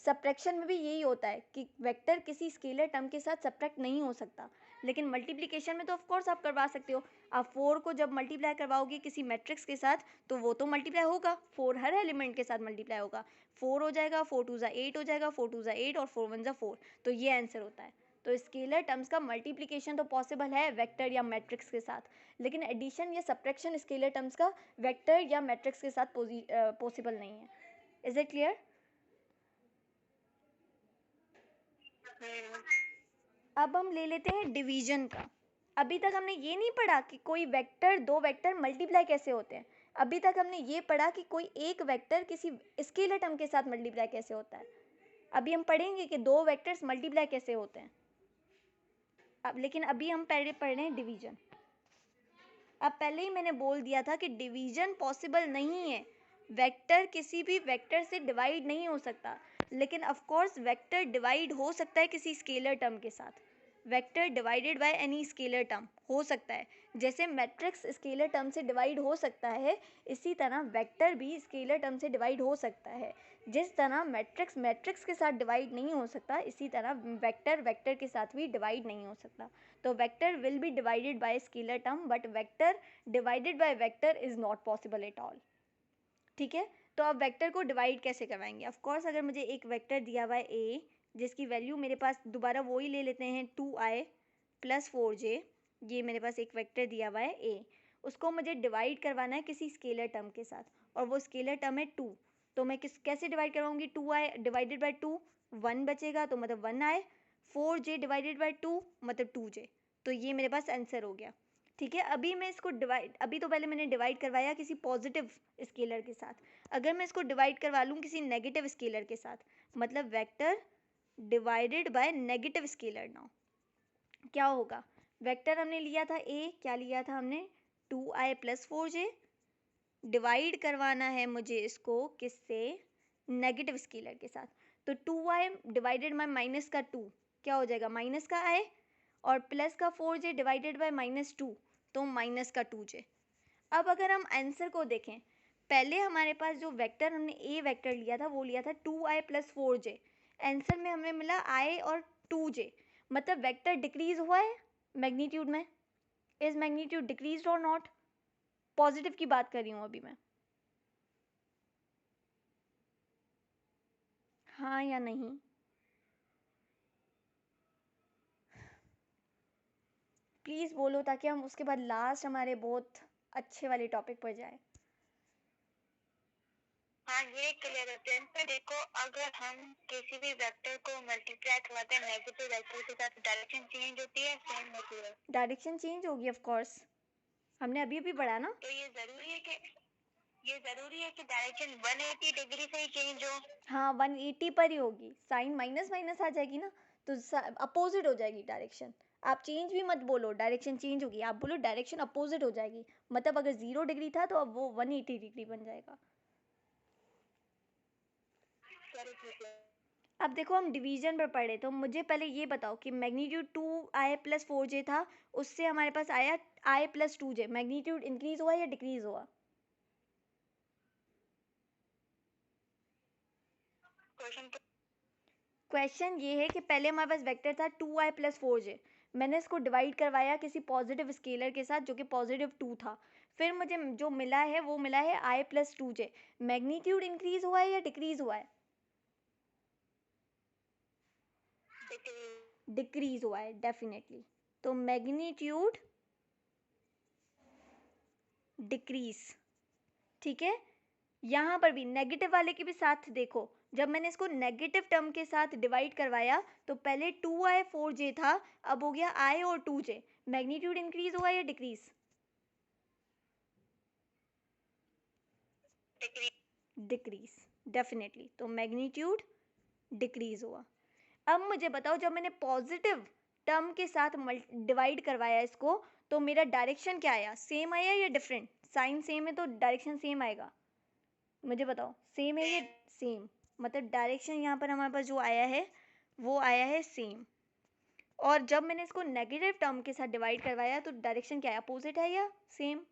Subtraction में भी यही होता है कि वेक्टर किसी स्केलर टर्म के साथ सब्ट्रैक्ट नहीं हो सकता, लेकिन मल्टीप्लिकेशन में तो ऑफ कोर्स आप करवा सकते हो। आप 4 को जब मल्टीप्लाई करवाओगे किसी मैट्रिक्स के साथ तो वो तो मल्टीप्लाई होगा, 4 हर एलिमेंट के साथ मल्टीप्लाई होगा, 4 हो जाएगा, 4 2 ज़ा 8 हो जाएगा, 4 2 ज़ा 8 और 4 1 ज़ा 4, तो ये आंसर होता है। तो स्केलर टर्म्स का मल्टीप्लिकेशन तो पॉसिबल है वेक्टर या मैट्रिक्स के साथ, लेकिन एडिशन या सब्ट्रैक्शन स्केलर टर्म्स का वेक्टर या मैट्रिक्स के साथ पॉसिबल नहीं है। Is it clear? अब हम ले लेते हैं डिवीजन का। अभी तक हमने ये नहीं पढ़ा कि कोई वेक्टर, दो वेक्टर मल्टीप्लाई कैसे होते हैं, अभी तक हमने ये पढ़ा कि कोई एक वेक्टर किसी स्केलर टर्म के साथ मल्टीप्लाई कैसे होता है। अभी हम पढ़ेंगे कि दो वेक्टर्स मल्टीप्लाई कैसे होते हैं। अब लेकिन अभी हम पहले पढ़ रहे हैं डिवीजन। अब पहले ही मैंने बोल दिया था कि डिवीजन पॉसिबल नहीं है, वेक्टर किसी भी वेक्टर से डिवाइड नहीं हो सकता, लेकिन ऑफ कोर्स वेक्टर डिवाइड हो सकता है किसी स्केलर टर्म के साथ। Vector divided by any scalar term हो सकता है, जैसे मैट्रिक्स स्केलर टर्म से डिवाइड हो सकता है, इसी तरह वेक्टर भी स्केलर टर्म से डिवाइड हो सकता है। जिस तरह मैट्रिक्स मैट्रिक्स के साथ डिवाइड नहीं हो सकता, इसी तरह वेक्टर वेक्टर के साथ भी डिवाइड नहीं हो सकता। तो vector will B divided by scalar term, but vector divided by vector is not possible at all. ठीक है, तो अब वेक्टर को डिवाइड कैसे करवाएंगे? ऑफ कोर्स अगर मुझे एक वेक्टर दिया हुआ है ए, जिसकी वैल्यू मेरे पास दोबारा वो ही ले लेते हैं 2i + 4j, ये मेरे पास एक वेक्टर दिया हुआ है ए, उसको मुझे डिवाइड करवाना है किसी स्केलर टर्म के साथ, और वो स्केलर टर्म है 2, तो मैं कैसे डिवाइड करवाऊंगी? 2i डिवाइडेड बाई 2, 1 बचेगा तो मतलब 1i, 4j डिवाइडेड बाई 2 मतलब 2j, तो ये मेरे पास आंसर हो गया। ठीक है, अभी मैं इसको अभी तो पहले मैंने डिवाइड करवाया किसी पॉजिटिव स्केलर के साथ, अगर मैं इसको डिवाइड करवा लूँ किसी नेगेटिव स्केलर के साथ, मतलब vector divided by negative scalar, now क्या होगा? वेक्टर हमने लिया था ए, क्या लिया था हमने? 2i + 4j, डिवाइड करवाना है मुझे इसको किससे? नेगेटिव स्केलर के साथ, तो 2i डिवाइडेड बाय माइनस का 2 क्या हो जाएगा? माइनस का i, और प्लस का 4j डिवाइडेड बाय -2 तो माइनस का 2j। अब अगर हम आंसर को देखें, पहले हमारे पास जो वेक्टर हमने ए वेक्टर लिया था वो लिया था 2i + 4j, आंसर में हमें मिला i और 2j, मतलब वेक्टर डिक्रीज हुआ है मैग्नीट्यूड में। इज मैग्नीट्यूड डिक्रीज और नॉट? पॉजिटिव की बात कर रही हूँ अभी मैं, हाँ या नहीं? प्लीज़ बोलो ताकि हम उसके बाद लास्ट हमारे बहुत अच्छे वाले टॉपिक पर जाए। हाँ, ये क्लियर है। टेंथ पे देखो, अगर हम किसी भी वेक्टर को मल्टीप्लाई करवाते हैं नेगेटिव वेक्टर के साथ, डायरेक्शन चेंज होती है, सेम होती है? डायरेक्शन चेंज होगी ऑफ कोर्स, हमने अभी अभी पढ़ा ना। तो ये जरूरी है कि डायरेक्शन 180 डिग्री से ही चेंज हो? हाँ 180 पर ही होगी, साइन माइनस माइनस आ जाएगी ना, तो अपोजिट हो जाएगी डायरेक्शन। आप चेंज भी मत बोलो डायरेक्शन चेंज होगी, आप बोलो डायरेक्शन अपोजिट हो जाएगी, मतलब अगर 0 डिग्री था तो अब वो 180 डिग्री बन जाएगा। चलो ठीक है। अब देखो हम डिवीजन पर पढ़े, तो मुझे पहले ये बताओ कि मैग्नीट्यूड 2i + 4j था, उससे हमारे पास आया i + 2j, मैग्नीट्यूड इंक्रीज हुआ या डिक्रीज हुआ? क्वेश्चन ये है कि पहले हमारे पास वेक्टर था 2i + 4j, मैंने इसको डिवाइड करवाया किसी पॉजिटिव स्केलर के साथ जो कि पॉजिटिव 2 था, फिर मुझे जो मिला है वो मिला है i + 2j, मैग्नीट्यूड इंक्रीज हुआ है या डिक्रीज हुआ है? डिक्रीज हुआ है डेफिनेटली, तो मैग्नीट्यूड डिक्रीज। ठीक है, यहाँ पर भी नेगेटिव वाले के भी साथ देखो, जब मैंने इसको नेगेटिव टर्म के साथ डिवाइड करवाया तो पहले 2i 4j था, अब हो गया i और 2j, मैग्नीट्यूड इंक्रीज हुआ या डिक्रीज? डिक्रीज डेफिनेटली, तो मैग्नीट्यूड डिक्रीज हुआ। अब मुझे बताओ, जब मैंने पॉजिटिव टर्म के साथ डिवाइड करवाया इसको, तो मेरा डायरेक्शन क्या आया? सेम आया या डिफरेंट? साइन सेम है तो डायरेक्शन सेम आएगा, मुझे बताओ सेम है या सेम? मतलब डायरेक्शन यहाँ पर हमारे पास जो आया है वो आया है सेम, और जब मैंने इसको नेगेटिव टर्म के साथ डिवाइड करवाया तो डायरेक्शन क्या है? अपोजिट है या सेम?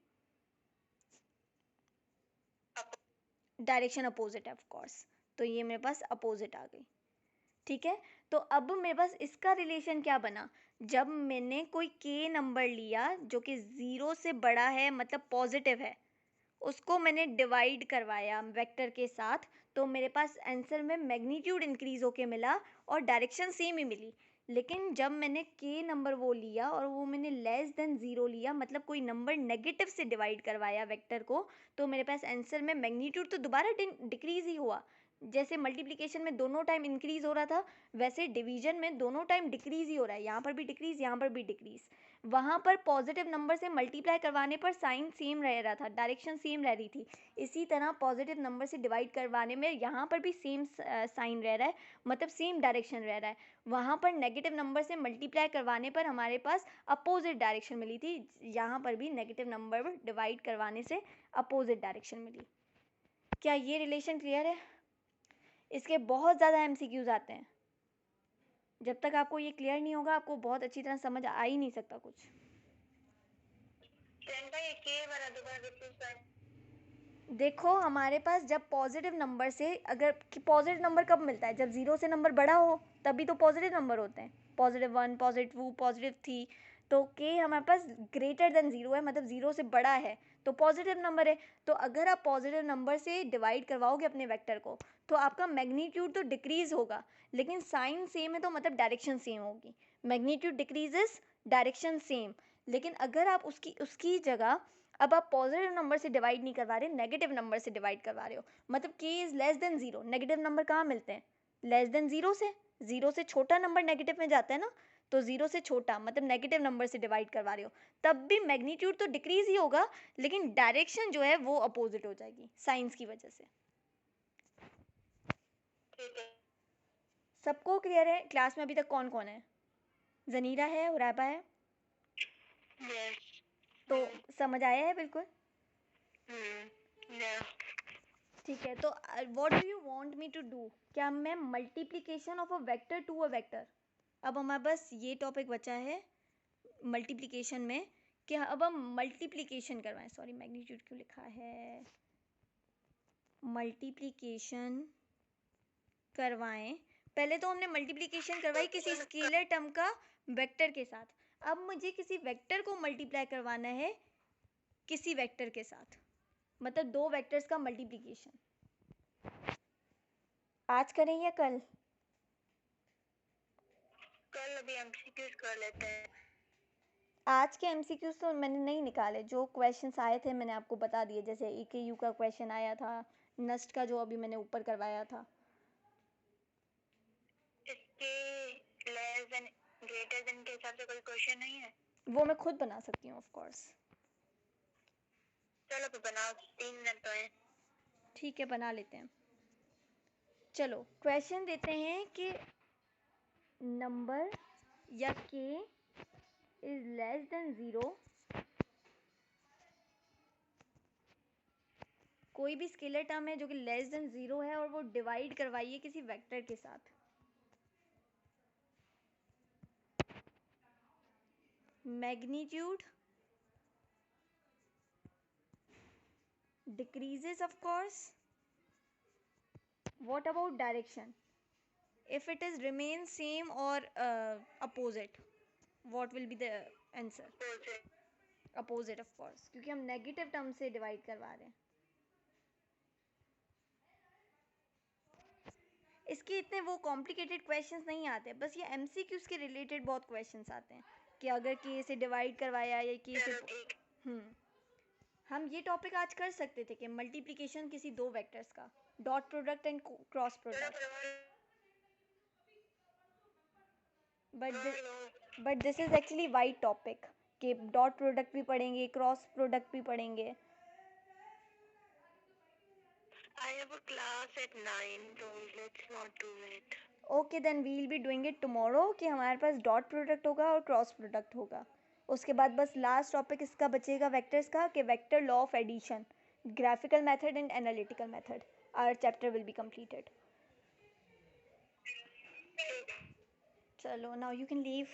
डायरेक्शन अपोजिट है ऑफ कोर्स, तो ये मेरे पास अपोजिट आ गई। ठीक है, तो अब मेरे पास इसका रिलेशन क्या बना? जब मैंने कोई k नंबर लिया जो कि 0 से बड़ा है, मतलब पॉजिटिव है, उसको मैंने डिवाइड करवाया वेक्टर के साथ, तो मेरे पास आंसर में मैग्नीट्यूड इंक्रीज होके मिला और डायरेक्शन सेम ही मिली। लेकिन जब मैंने के नंबर वो लिया और वो मैंने लेस देन 0 लिया, मतलब कोई नंबर नेगेटिव से डिवाइड करवाया वेक्टर को, तो मेरे पास आंसर में मैग्नीट्यूड तो दोबारा डिक्रीज ही हुआ। जैसे मल्टीप्लिकेशन में दोनों टाइम इंक्रीज हो रहा था, वैसे डिवीजन में दोनों टाइम डिक्रीज ही हो रहा है, यहाँ पर भी डिक्रीज, यहाँ पर भी डिक्रीज। वहाँ पर पॉजिटिव नंबर से मल्टीप्लाई करवाने पर साइन सेम रह रहा था, डायरेक्शन सेम रह रही थी, इसी तरह पॉजिटिव नंबर से डिवाइड करवाने में यहाँ पर भी सेम साइन रह रहा है, मतलब सेम डायरेक्शन रह रहा है। वहाँ पर नेगेटिव नंबर से मल्टीप्लाई करवाने पर हमारे पास अपोजिट डायरेक्शन मिली थी, यहाँ पर भी नेगेटिव नंबर डिवाइड करवाने से अपोजिट डायरेक्शन मिली। क्या ये रिलेशन क्लियर है? इसके बहुत ज़्यादा MCQs आते हैं, जब तक आपको ये क्लियर नहीं होगा आपको बहुत अच्छी तरह समझ आ ही नहीं सकता कुछ। देखो हमारे पास जब पॉजिटिव नंबर से, अगर पॉजिटिव नंबर कब मिलता है? जब 0 से नंबर बड़ा हो, तभी तो पॉजिटिव नंबर होते हैं, +1 +2 +3, तो k हमारे पास ग्रेटर देन 0 है, मतलब 0 से बड़ा है, तो पॉजिटिव नंबर है। तो अगर आप पॉजिटिव नंबर से डिवाइड करवाओगे अपने वेक्टर को तो आपका मैग्नीट्यूड तो डिक्रीज होगा, लेकिन साइन सेम है तो मतलब डायरेक्शन सेम होगी। Magnitude decreases, direction same. लेकिन अगर आप उसकी जगह अब आप पॉजिटिव नंबर से डिवाइड नहीं करवा रहे, नेगेटिव नंबर से डिवाइड करवा रहे हो, मतलब k is less than zero. Negative number कहाँ मिलते हैं? लेस देन ज़ीरो से। ज़ीरो से छोटा नंबर नेगेटिव में जाता है ना, तो ज़ीरो से छोटा मतलब नेगेटिव नंबर से डिवाइड करवा रहे हो, तब भी मैग्नीट्यूड तो डिक्रीज ही होगा, लेकिन डायरेक्शन जो है वो अपोजिट हो जाएगी साइंस की वजह से। ठीक है। सबको क्लियर है? क्लास में अभी तक कौन कौन है? जनीरा है, उराबा है, यस। तो समझ आया है बिल्कुल? ठीक है, तो what do you want me to do? क्या मैं multiplication of a vector to a vector, अब हमारे पास ये टॉपिक बचा है मल्टीप्लिकेशन में, कि अब हम मल्टीप्लिकेशन करवाएं। सॉरी, मैग्नीट्यूड क्यों लिखा है? मल्टीप्लिकेशन करवाएं। पहले तो हमने मल्टीप्लिकेशन करवाई किसी स्केलर टर्म का वेक्टर के साथ, अब मुझे किसी वेक्टर को मल्टीप्लाई करवाना है किसी वेक्टर के साथ, मतलब दो वेक्टर्स का मल्टीप्लिकेशन। आज करें या कल? कल अभी एमसीक्यूज कर लेते हैं। आज के एमसीक्यूज तो मैंने नहीं निकाले, जो क्वेश्चंस आए थे मैंने आपको बता दिए, जैसे EKU का क्वेश्चन आया था, नस्ट का जो अभी मैंने ऊपर करवाया था। इसके लेस देन ग्रेटर देन के हिसाब से कोई क्वेश्चन नहीं है? वो मैं खुद बना सकती हूँ ऑफ कोर्स। चलो फिर बनाओ, 3 मिनट तो है। ठीक है, बना लेते हैं। चलो क्वेश्चन देते हैं कि नंबर या k is less than zero, कोई भी स्केलर टर्म है जो कि लेस देन ज़ीरो है और वो डिवाइड करवाइए किसी वेक्टर के साथ। Magnitude decreases of course. What about direction? If it is remain same or opposite, what will be the answer? Opposite of course, क्योंकि हम नेगेटिव टर्म से डिवाइड करवा रहे हैं। इसके इतने वो कॉम्प्लिकेटेड क्वेश्चंस नहीं आते, बस ये MCQs के रिलेटेड बहुत क्वेश्चंस आते हैं कि अगर k से डिवाइड करवाया या k से हम ये टॉपिक आज कर सकते थे कि मल्टीप्लिकेशन किसी दो वेक्टर्स का, dot product and cross product, but this is actually wide topic कि डॉट प्रोडक्ट भी पढ़ेंगे, क्रॉस प्रोडक्ट भी पढ़ेंगे। I have a class at 9, so let's not do it. Okay then we will be doing it tomorrow, कि हमारे पास डॉट प्रोडक्ट होगा और क्रॉस प्रोडक्ट होगा। उसके बाद बस लास्ट टॉपिक इसका बचेगा वेक्टर्स का, कि vector law of addition, graphical method and analytical method. Our chapter will be completed. चलो नाउ यू कैन लीव।